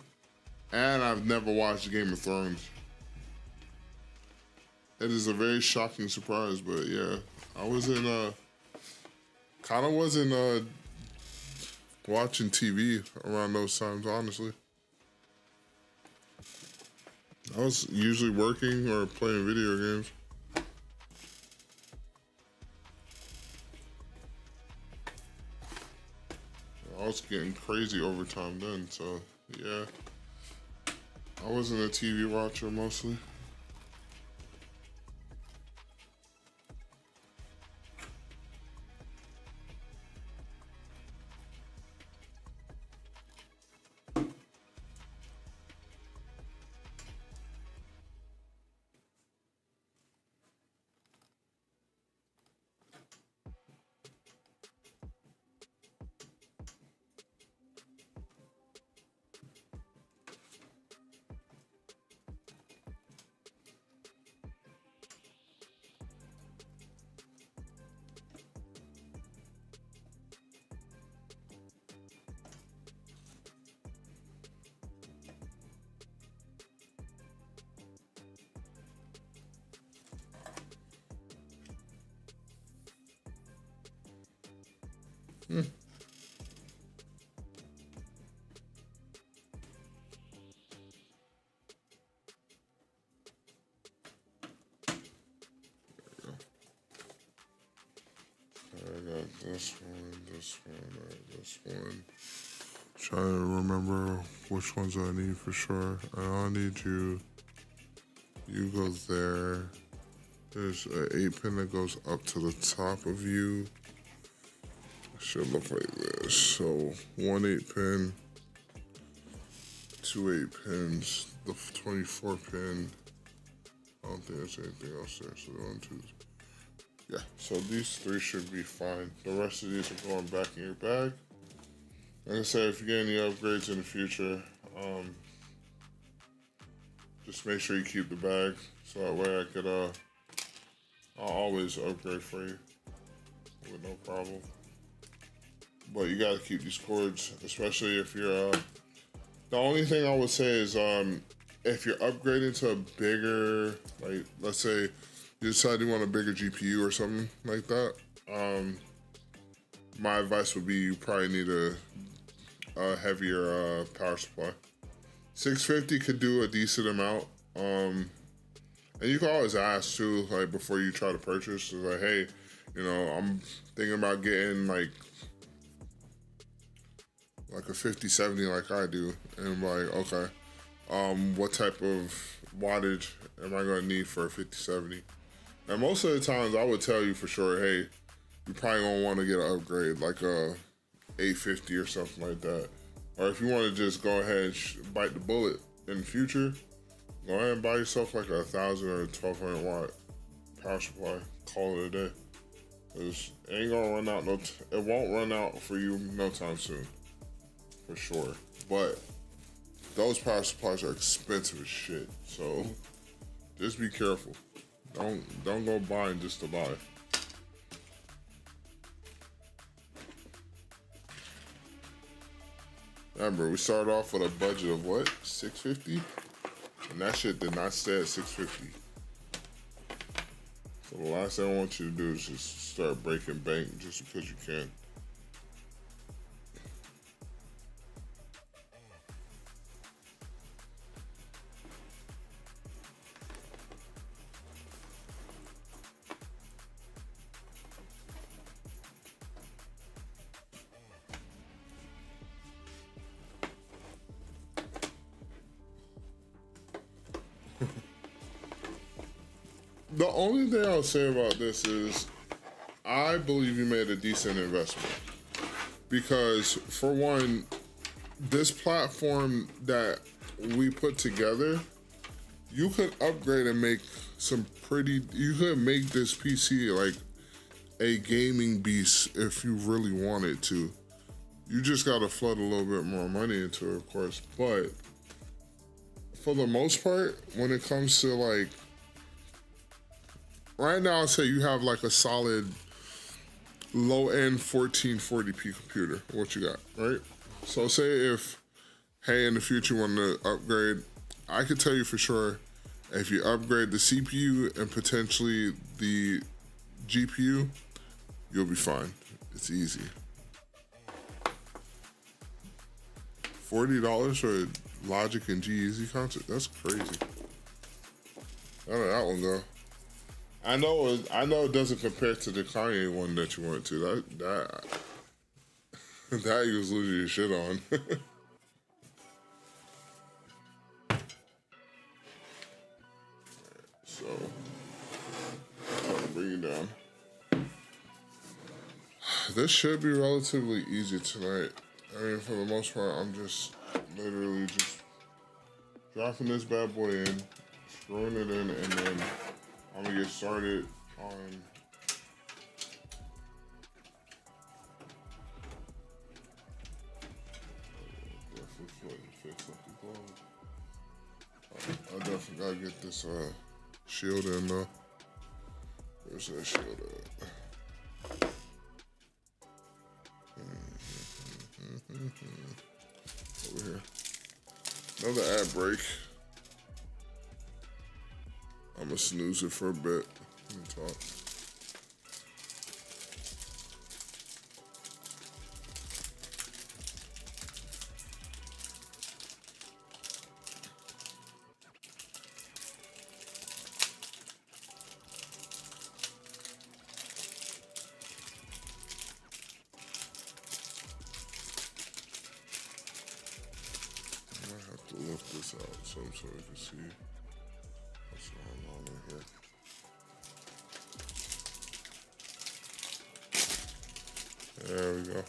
And I've never watched Game of Thrones. It is a very shocking surprise, but yeah. I wasn't watching TV around those times, honestly. I was usually working or playing video games. I was getting crazy overtime then, so yeah. I wasn't a TV watcher mostly. this one. Trying to remember which ones I need for sure. I need you. You go there. There's an 8-pin that goes up to the top of you. It should look like this. So 1 8-pin, 2 8-pins, the 24-pin. I don't think there's anything else there. So 1, 2. Yeah. So these 3 should be fine. The rest of these are going back in your bag. Like I said, if you get any upgrades in the future, just make sure you keep the bag so that way I could I'll always upgrade for you with no problem. But you gotta keep these cords, especially if you're the only thing I would say is if you're upgrading to a bigger, like let's say you decide you want a bigger GPU or something like that, my advice would be you probably need a heavier power supply. 650 could do a decent amount. And you can always ask too, like before you try to purchase, like, hey, you know, I'm thinking about getting like a 5070 like I do. And I'm like, okay, what type of wattage am I gonna need for a 5070? And most of the times I would tell you for sure, hey, you probably gonna wanna get an upgrade, like a 850 or something like that. Or if you wanna just go ahead and bite the bullet in the future, go ahead and buy yourself like 1,000 or 1,200 watt power supply. Call it a day. Cause it ain't gonna run out it won't run out for you no time soon, for sure. But those power supplies are expensive as shit. So just be careful. Don't go buying just to buy. Remember, we started off with a budget of what? 650? And that shit did not stay at 650. So the last thing I want you to do is just start breaking bank just because you can. The only thing I'll say about this is I believe you made a decent investment. Because for one, this platform that we put together, you could upgrade and make you could make this PC like a gaming beast if you really wanted to. You just gotta flood a little bit more money into it, of course. But for the most part, when it comes to like, right now, I'll say you have like a solid low-end 1440p computer. What you got, right? So say if, hey, in the future you want to upgrade, I could tell you for sure, if you upgrade the CPU and potentially the GPU, you'll be fine. It's easy. $40 for a Logic and G-Eazy concert? That's crazy. How did that one go? I know it doesn't compare to the Kanye one that you went to. That you was losing your shit on. So I'll bring it down. This should be relatively easy tonight. I mean, for the most part, I'm just literally just dropping this bad boy in, screwing it in, and then I'm gonna get started on I definitely gotta get this shield in though. Where's that shield at? Over here. Another ad break. I'm gonna snooze it for a bit and talk. them so we can see what's going on in here. There we go.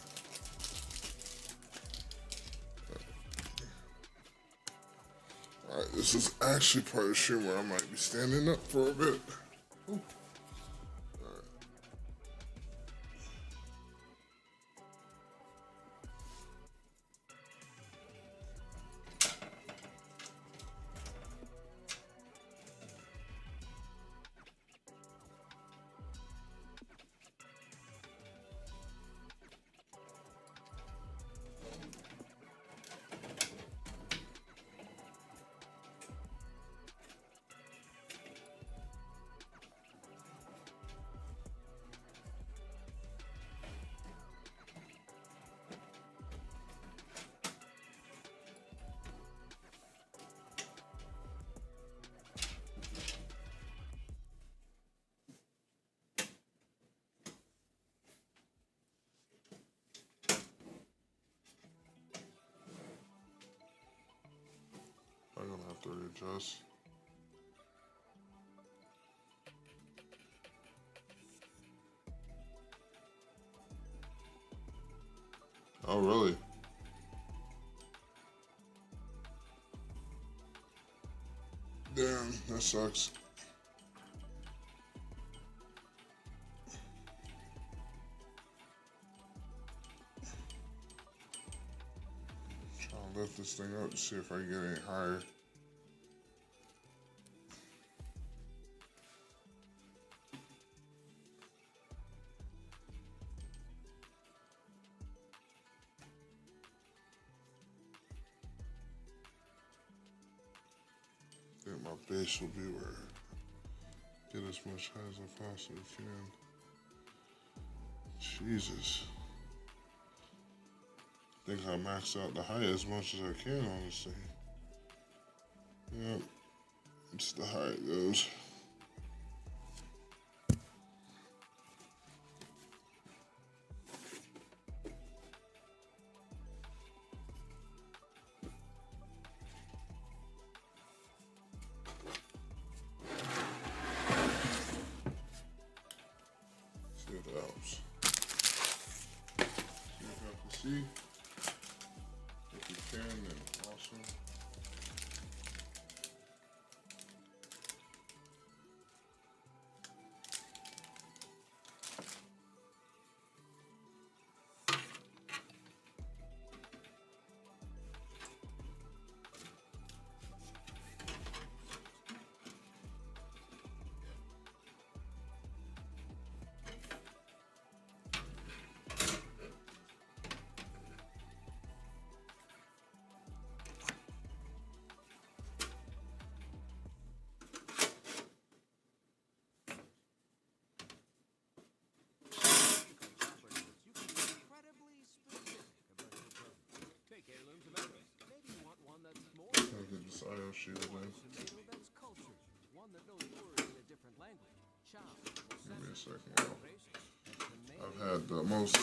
Alright, this is actually part of the stream where I might be standing up for a bit. Ooh. I'm gonna have to readjust. Oh, really? Damn, that sucks. Trying to lift this thing up to see if I can get any higher. I think my base will be where I get as much high as I possibly can. Jesus. I think I maxed out the height as much as I can on this thing. Yep. It's the height goes. See if that helps. See if I can see. If you can, then awesome. Get this IO shielded in. Give me a second, y'all. I've had the most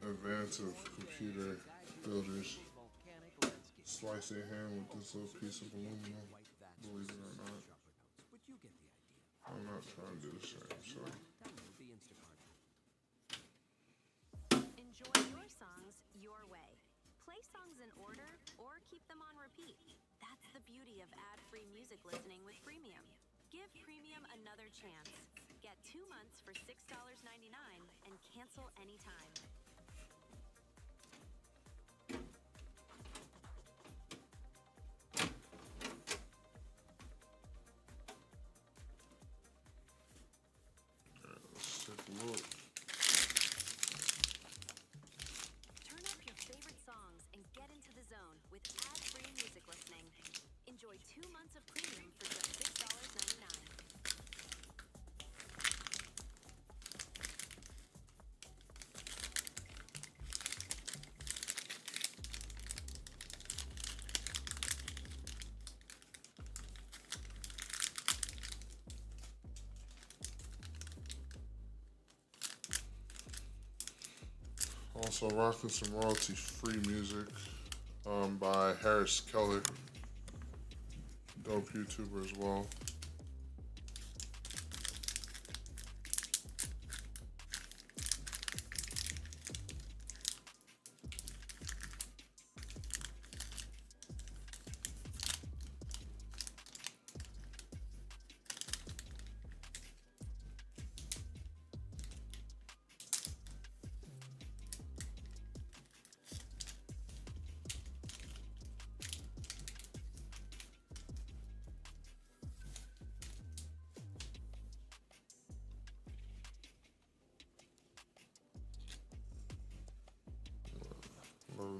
advanced of computer builders slice their hand with this little piece of aluminum, believe it or not. I'm not trying to do the same, so. Enjoy your songs your way. Play songs in order or keep them on repeat. That's the beauty of ad-free music listening with Premium. Give Premium another chance. Get 2 months for $6.99 and cancel anytime. Alright, let's take a look. Turn up your favorite songs and get into the zone with ad-free music listening. Enjoy 2 months of Premium for just $6.99. Also rocking some royalty-free music by Harris Keller. dope YouTuber as well.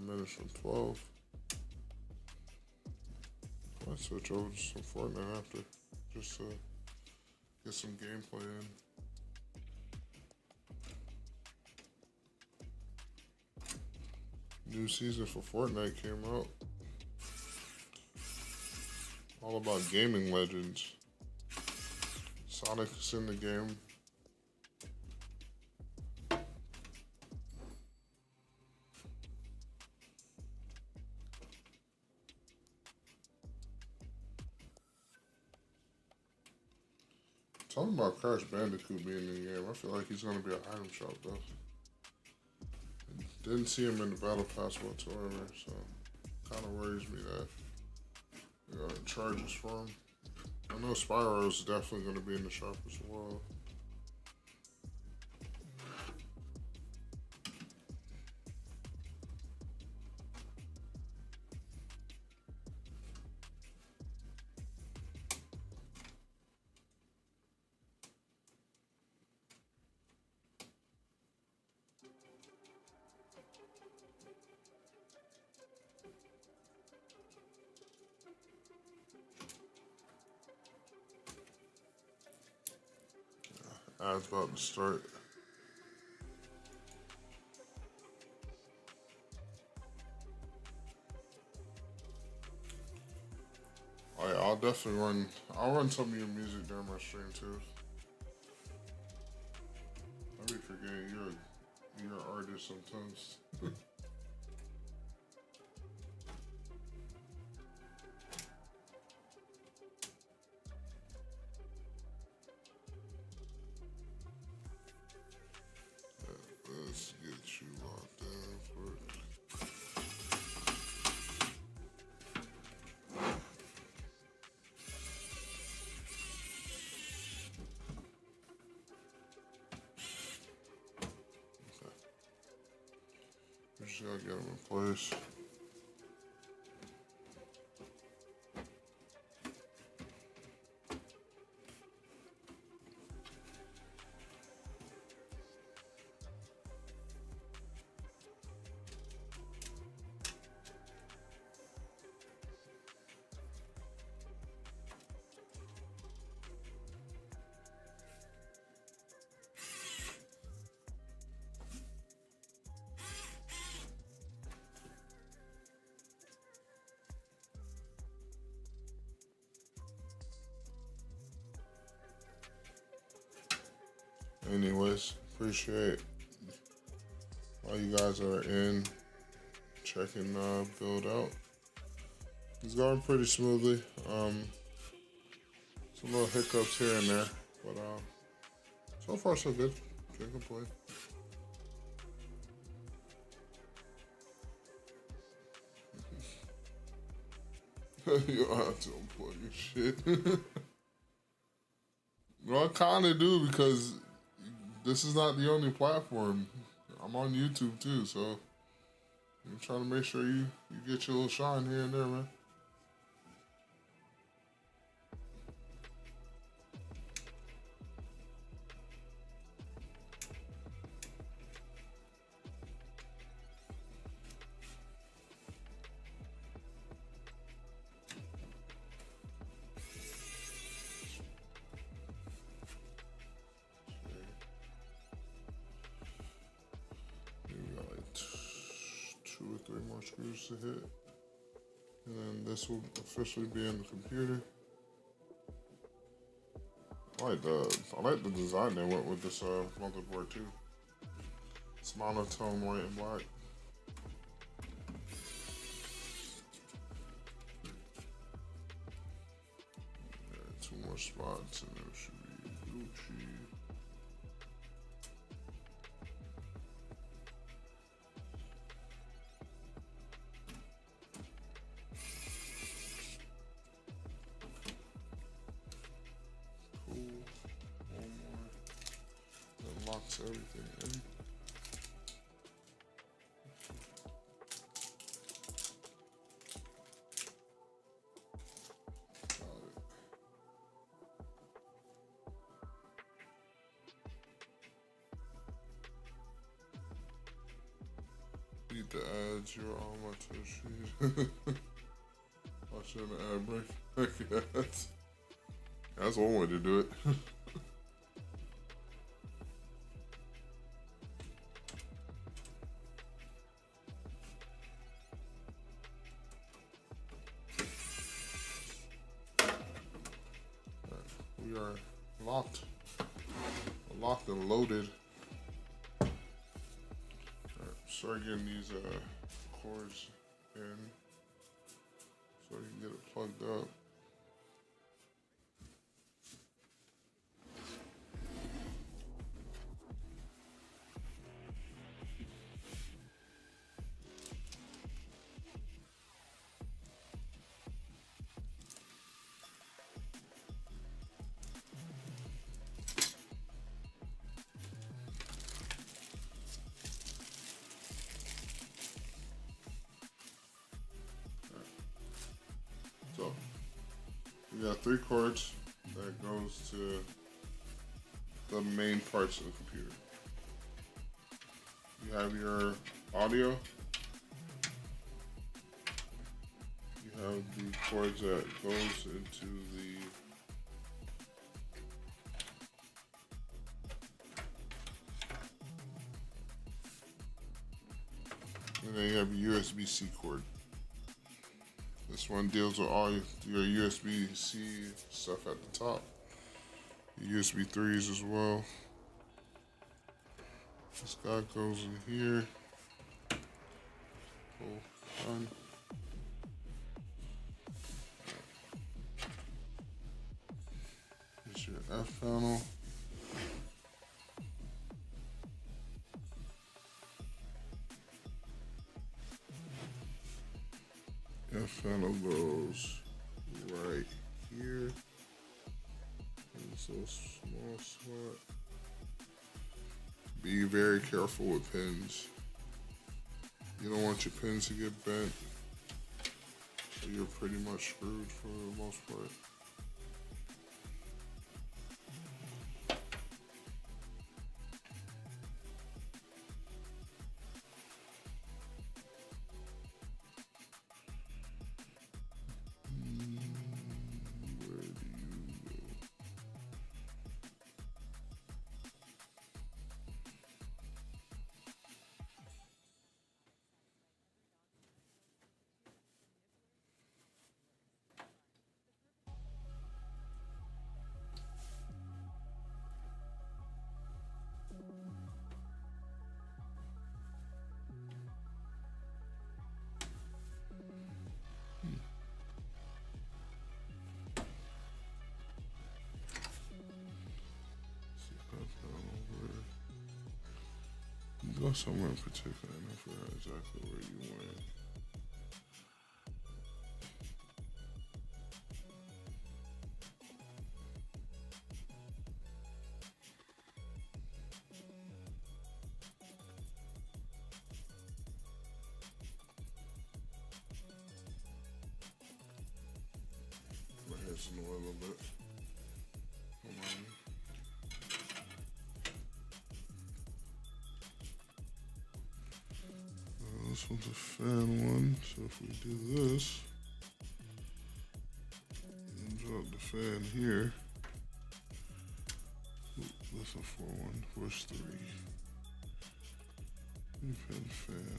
Minutes from 12. I'll switch over to some Fortnite after, just to get some gameplay in. New season for Fortnite came out. All about gaming legends. Sonic's in the game. Talking about Crash Bandicoot being in the game, I feel like he's going to be an item shop though. Didn't see him in the Battle Pass whatsoever, so kind of worries me that they got charges for him. I know Spyro's definitely going to be in the shop as well. Ads about to start. Oh yeah, I'll definitely run. I'll run some of your music during my stream too. I be forgetting you're an artist sometimes. Let's get you locked down first. Okay. We just gotta get them in place. Anyways, appreciate all you guys that are in checking build out. It's going pretty smoothly. Some little hiccups here and there, but so far so good. Can't complain. You don't have to unplug your shit. Well, I kind of do because this is not the only platform. I'm on YouTube too, so I'm trying to make sure you get your little shine here and there, man. Two or three more screws to hit, and then this will officially be in the computer. I like the design they went with this motherboard too. It's monotone white and black. more spots and it should be Gucci. Cool. One more. That locks everything in. Beat the ads, you're on my touch sheet. Watching the ad break. That's one way to do it. We are locked. Locked and loaded. Start getting these cords in so you can get it plugged up. So you got 3 cords that goes to the main parts of the computer. You have your audio. You have the cords that goes into the and then you have your USB-C cord. This one deals with all your USB-C stuff at the top. Your USB 3s as well. This guy goes in here. Cool. Done. Here's your F panel. F panel goes right here. It's a small slot. Be very careful with pins. You don't want your pins to get bent. So you're pretty much screwed for the most part. Where do you go? Go somewhere in particular, and I forgot exactly where you went. My head's in the way a little bit. Hold on. This one's a fan one, so if we do this, and drop the fan here, that's a 4-1, push 3. Fan.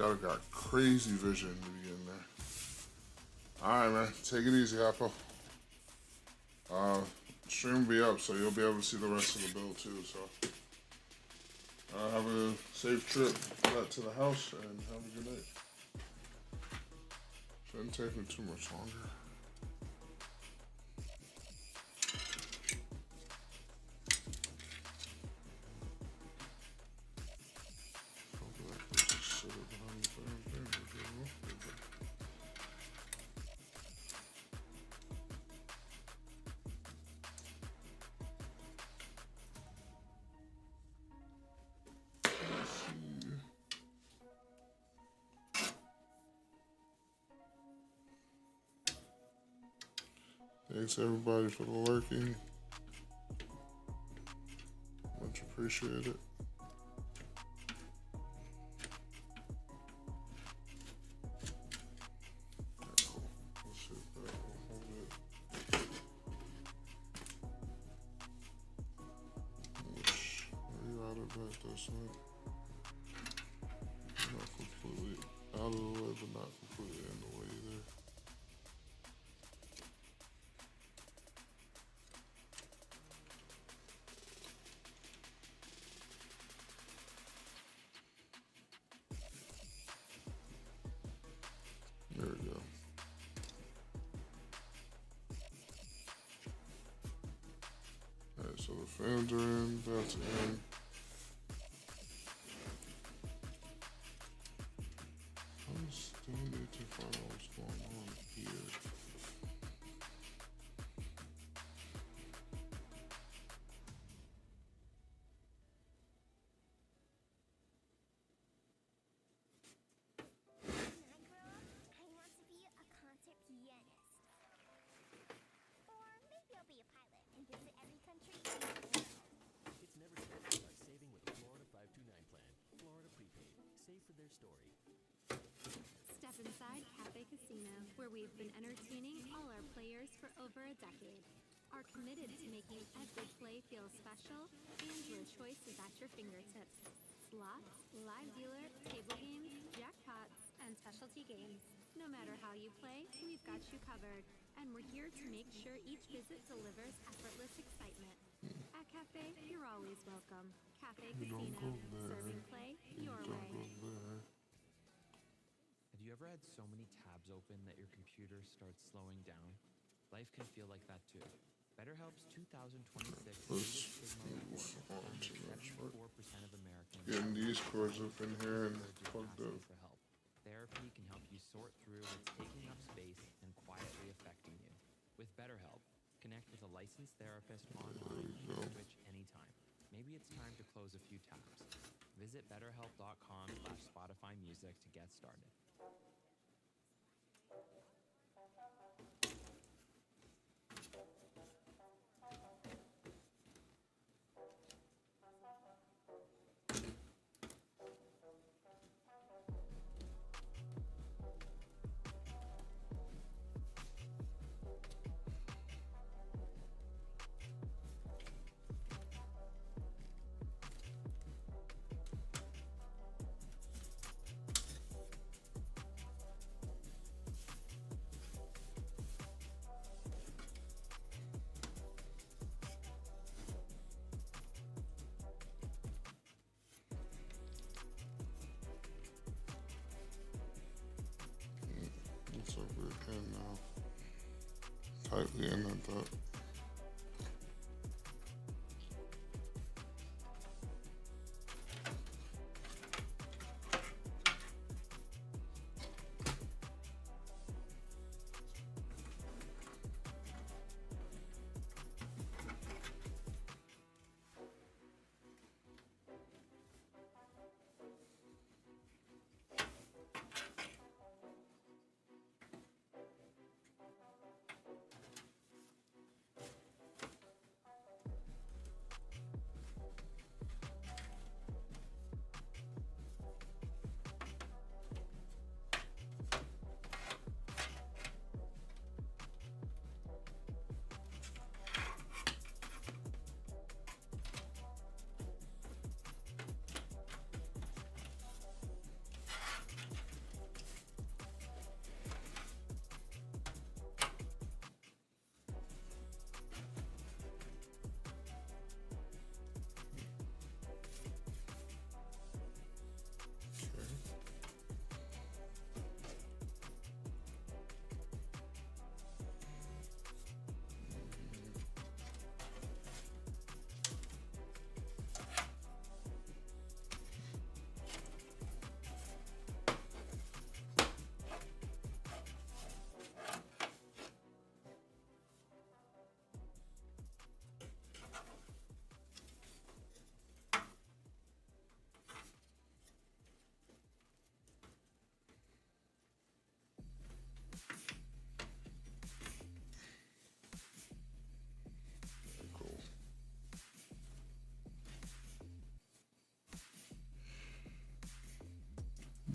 Y'all got crazy vision in the beginning there. Alright, man. Take it easy, Apple. Stream will be up, so you'll be able to see the rest of the build too. So, have a safe trip back to the house and have a good night. Shouldn't take me too much longer. Thanks everybody for the lurking. Much appreciated. Not completely out of the way, but not completely in the way either. There we go. Alright, so the fans are in, that's in. I still need to find out what's going on here. I want to be a concert pianist. Or maybe I'll be a pilot and visit every country in the world. It's never safe by saving with the Florida 529 plan. Florida prepaid. Save for their story. Step inside Cafe Casino, where we've been entertaining all our players for over a decade. Are committed to making every play feel special, and your choice is at your fingertips. Slots, live dealer, table games, jackpots, and specialty games. No matter how you play, we've got you covered. And we're here to make sure each visit delivers effortless excitement. At Cafe, you're always welcome. Cafe Casino, serving play your way. Have you ever had so many tabs open that your computer starts slowing down? Life can feel like that too. BetterHelp's 2026 report found that 74% of Americans Getting these cords up in here and plugged up. for help. Therapy can help you sort through what's taking up space and quietly affecting you. With BetterHelp, connect with a licensed therapist online and switch anytime. Maybe it's time to close a few tabs. Visit betterhelp.com/Spotify Music to get started. It's over again now. Tightly in at that.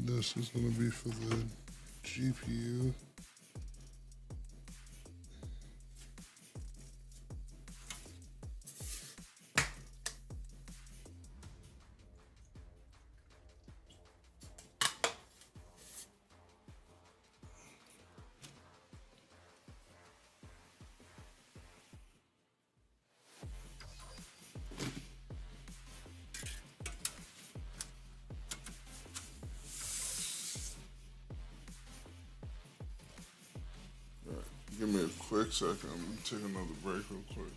This is gonna be for the GPU. Give me a quick second. I'm gonna take another break real quick.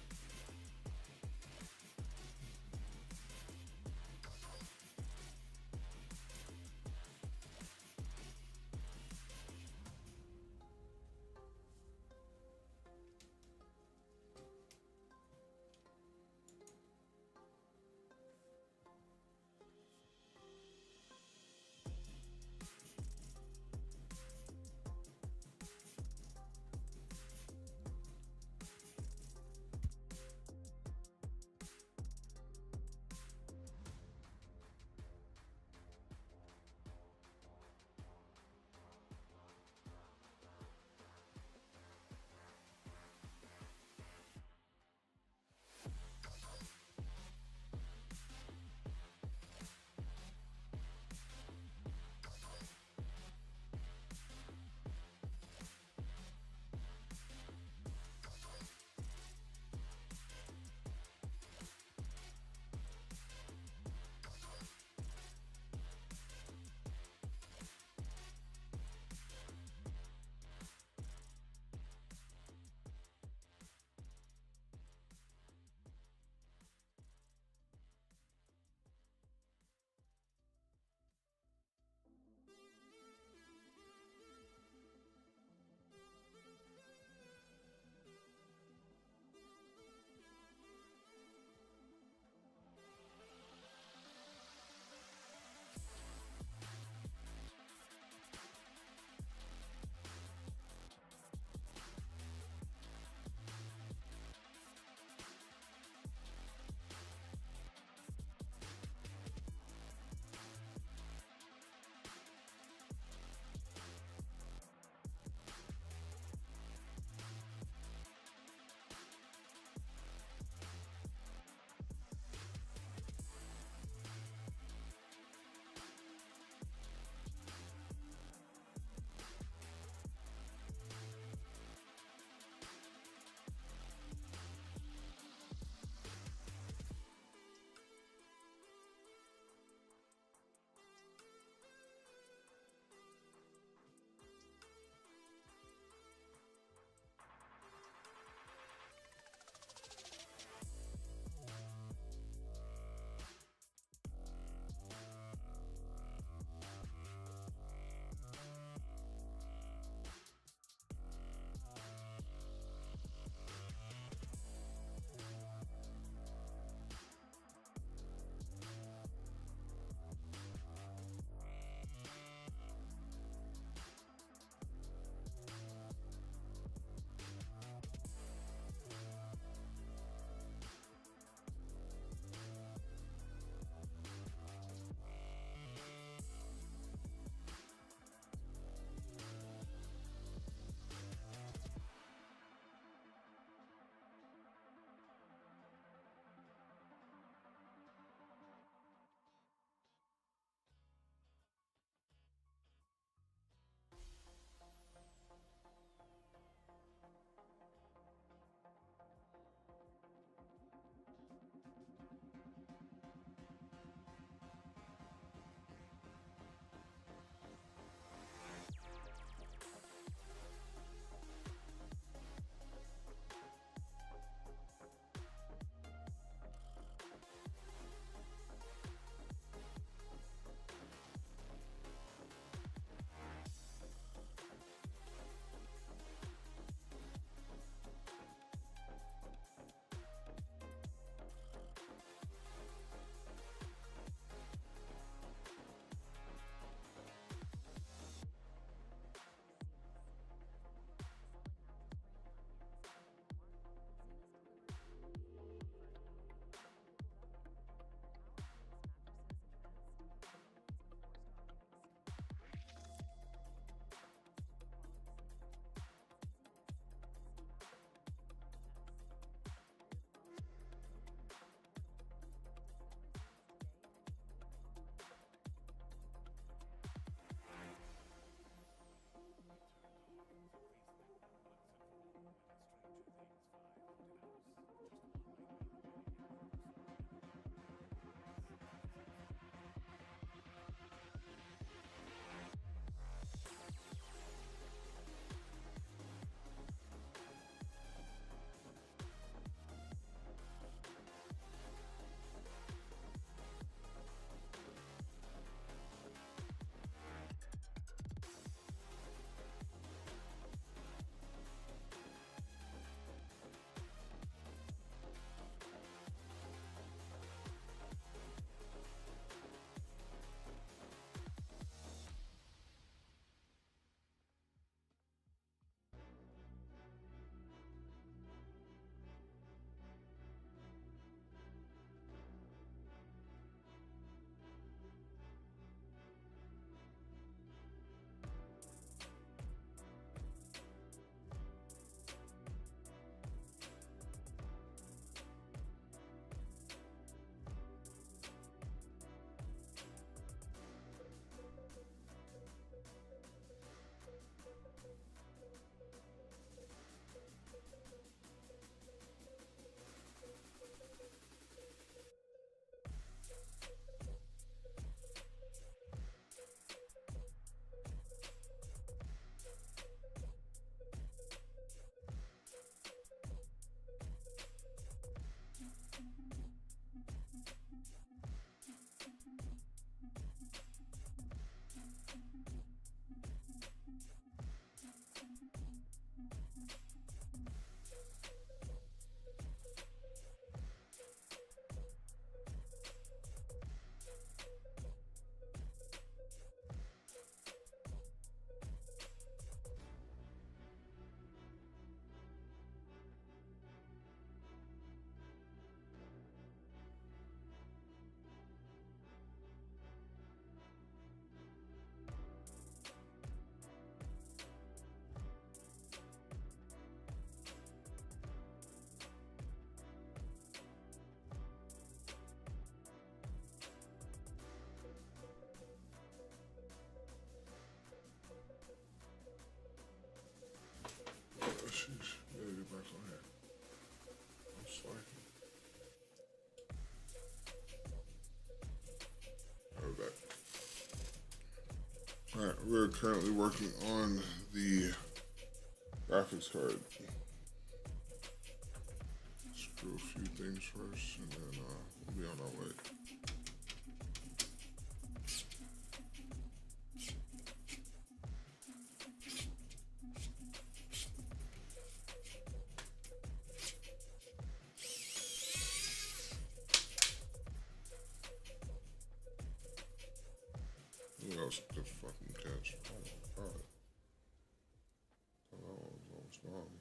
we're currently working on the graphics card. Screw a few things first, and then we'll be on our way. Who else could fucking catch? Oh my god. Thought I was almost gone.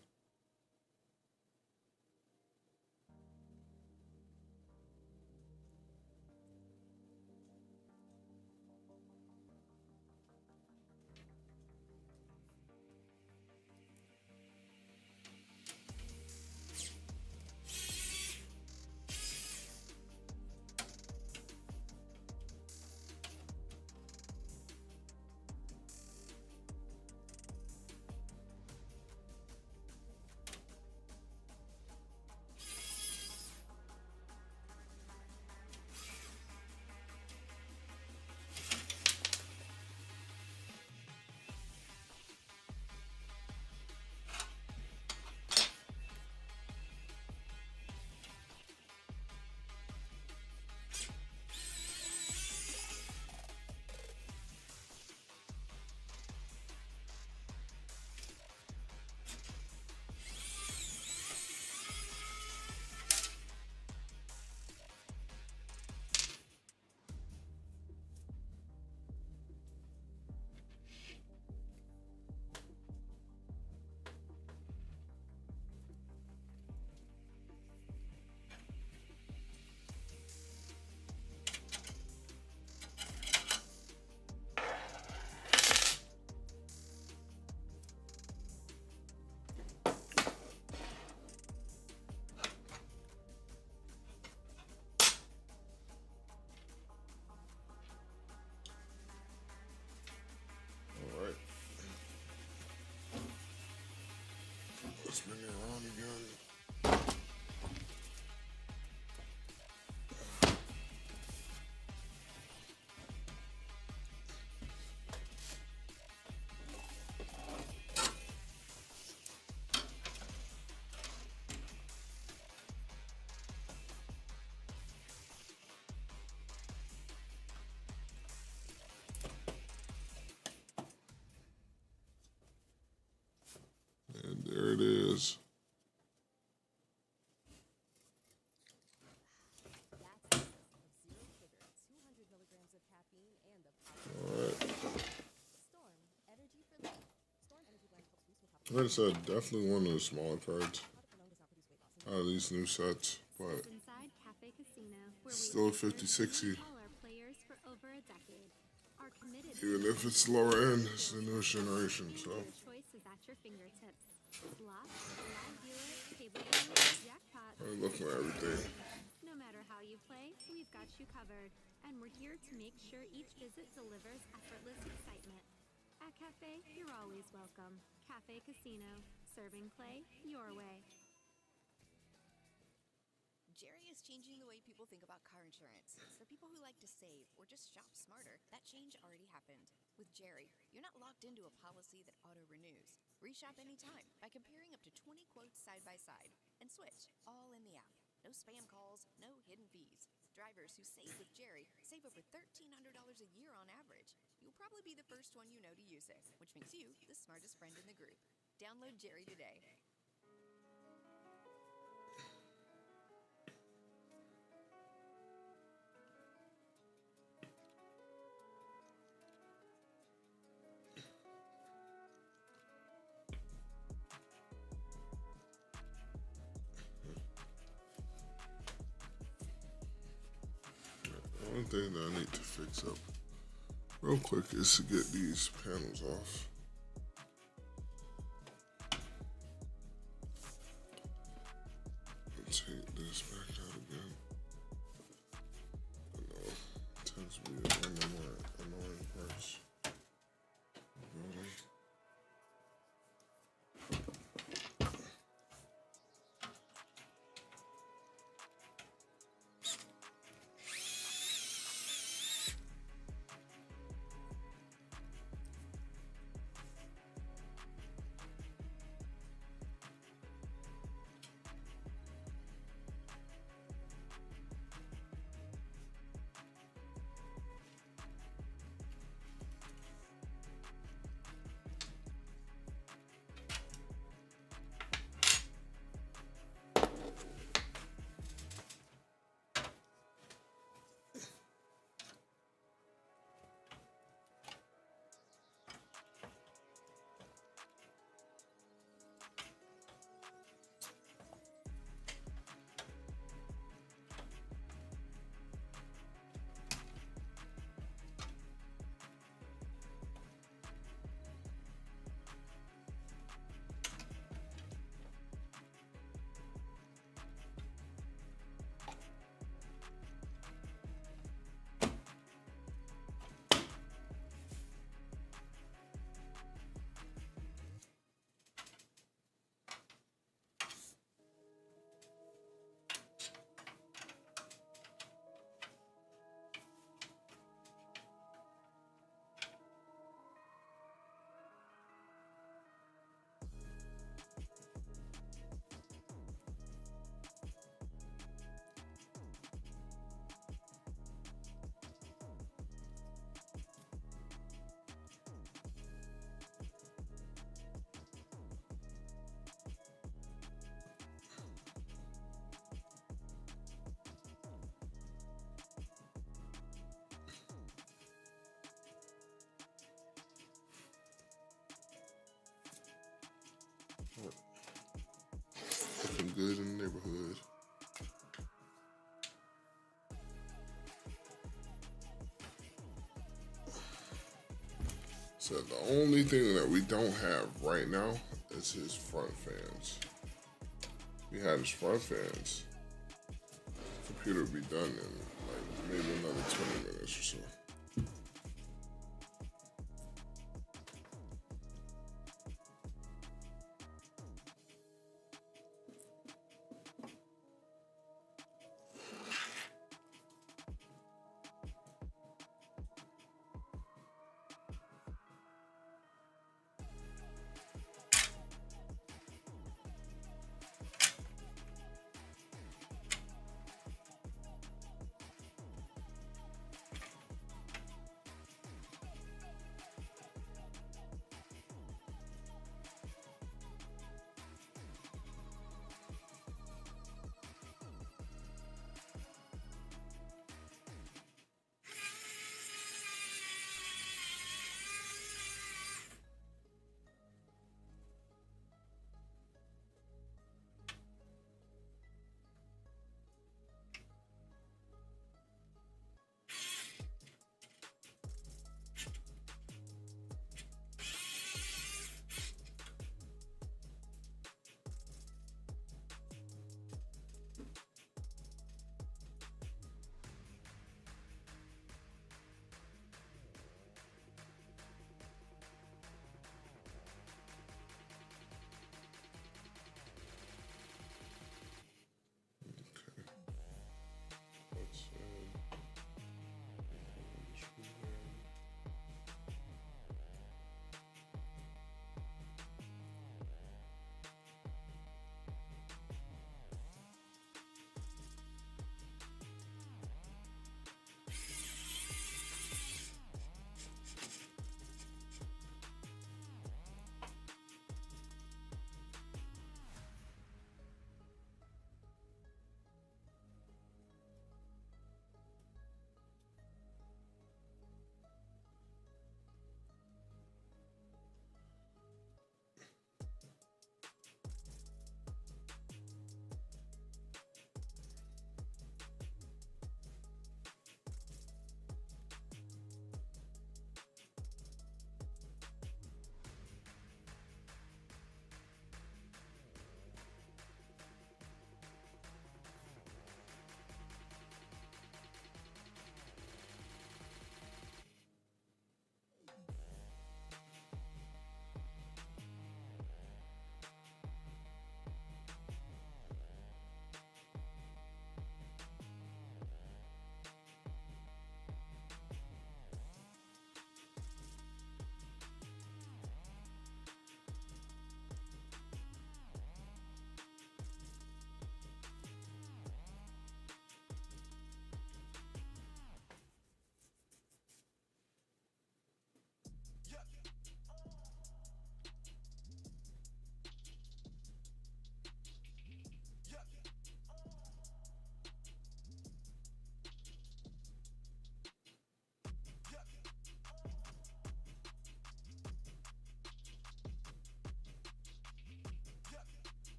Alright. Let's bring it around again. And there it is. Alright. Like I said, definitely one of the smaller cards out of these new sets, but Inside Cafe Casino, where still we've been 50-60. entertaining all our players for over a decade. Are committed Even if it's lower end, it's the newest generation, so. Your choice is at your fingertips. Slots, live dealer, table games, jackpots. I'm looking at everything. No matter how you play, we've got you covered. And we're here to make sure each visit delivers effortless excitement. At Cafe, you're always welcome. Cafe Casino, serving play your way. Jerry is changing the way people think about car insurance. For people who like to save or just shop smarter, that change already happened. With Jerry, you're not locked into a policy that auto-renews. Reshop anytime by comparing up to 20 quotes side by side. And switch, all in the app. No spam calls, no hidden fees. Drivers who save with Jerry save over $1,300 a year on average. You'll probably be the first one you know to use it, which makes you the smartest friend in the group. Download Jerry today. One thing that I need to fix up real quick is to get these panels off. Take this back out again. I know it tends to be one of the more annoying parts of building. good in the neighborhood. So the only thing that we don't have right now is his front fans. We had his front fans. Computer would be done in like maybe another 20 minutes or so.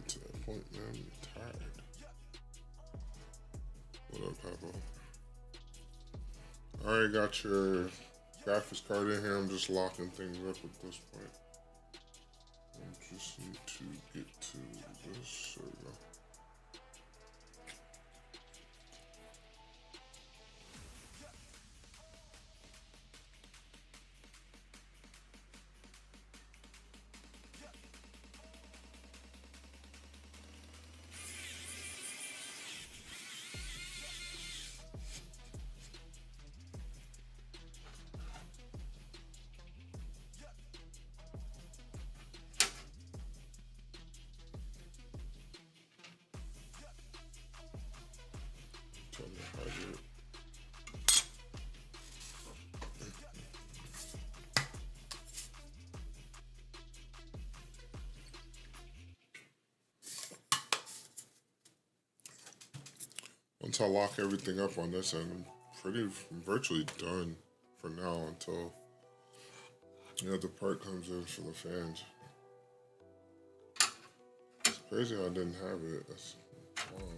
To that point, man, I'm tired. What up, Papa? Alright, got your graphics card in here. I'm just locking things up at this point. I just need to get to this. There we go. once I lock everything up on this end, I'm pretty virtually done for now until the part comes in for the fans. It's crazy I didn't have it. That's wild.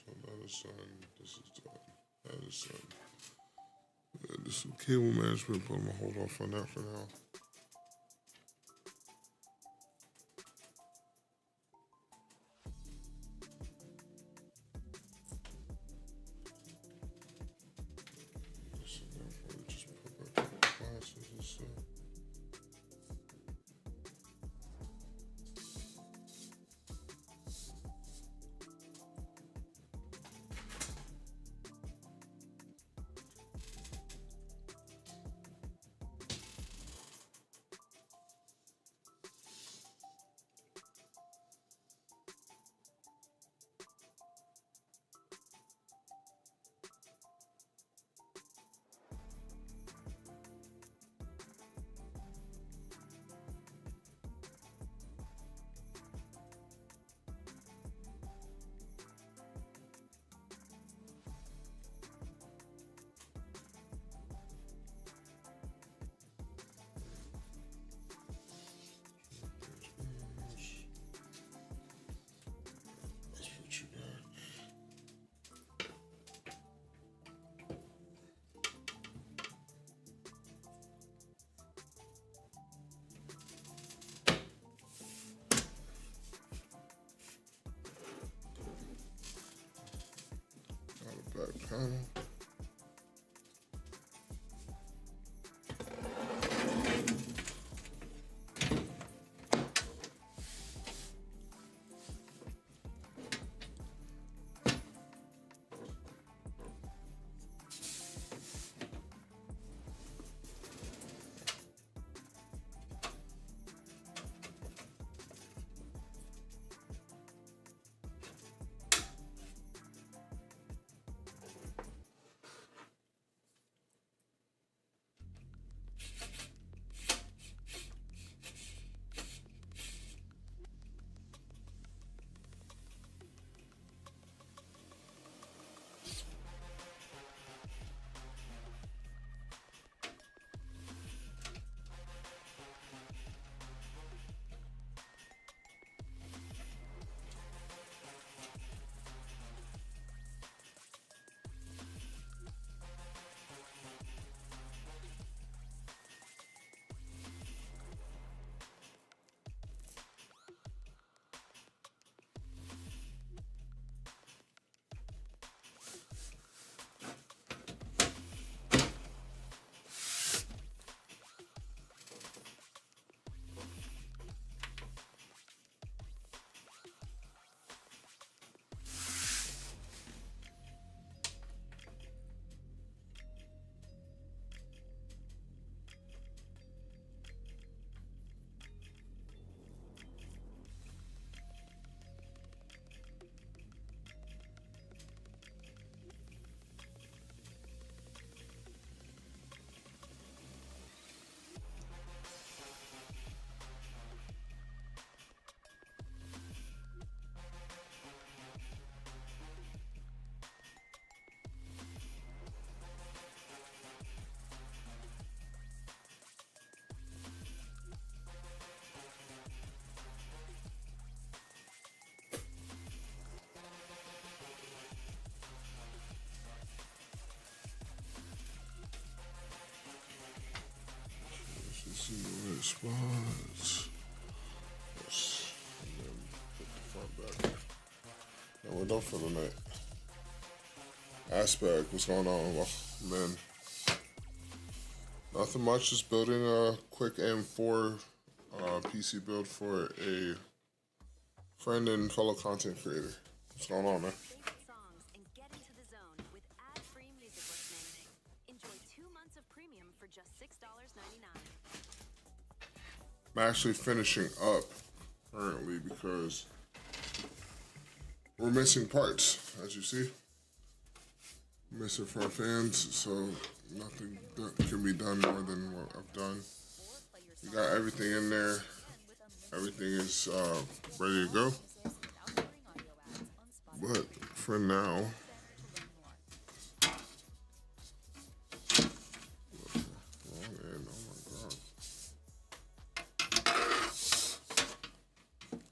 So that is done. This is done. That is done. Yeah, there's some cable management, but I'm gonna hold off on that for now. So therefore, we just put back the classes and stuff. Let's put you back. Got a back panel. spots. Yes. And then put the front back. And we're done for the night. Aspect, what's going on? Well, man, nothing much. Just building a quick M4 PC build for a friend and fellow content creator. What's going on, man? Favorite songs and get into the zone with ad-free music listening. Enjoy 2 months of premium for just $6.99. I'm actually finishing up currently because we're missing parts, as you see. Missing front fans, so nothing can be done more than what I've done. We got everything in there. Everything is ready to go. But for now,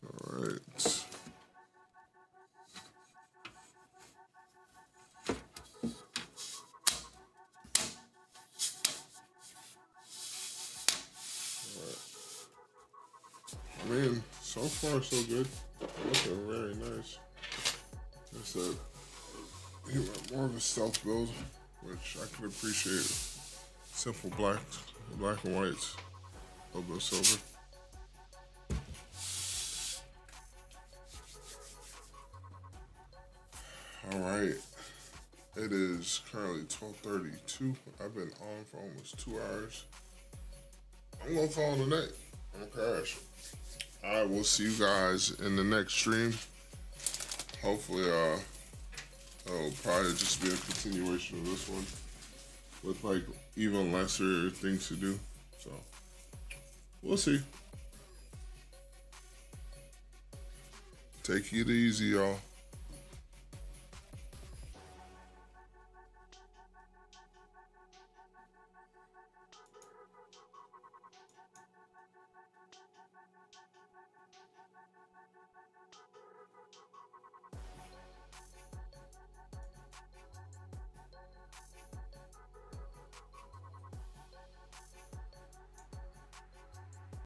all right. I mean, so far so good. Looking very nice. I said, he went more of a stealth build, which I can appreciate. Simple black and whites, a little bit of silver. All right, it is currently 12:32. I've been on for almost 2 hours. I'm gonna call it a night. I'm gonna crash. All right, we'll see you guys in the next stream. Hopefully, it'll probably just be a continuation of this one with like even lesser things to do. So we'll see. Take it easy, y'all.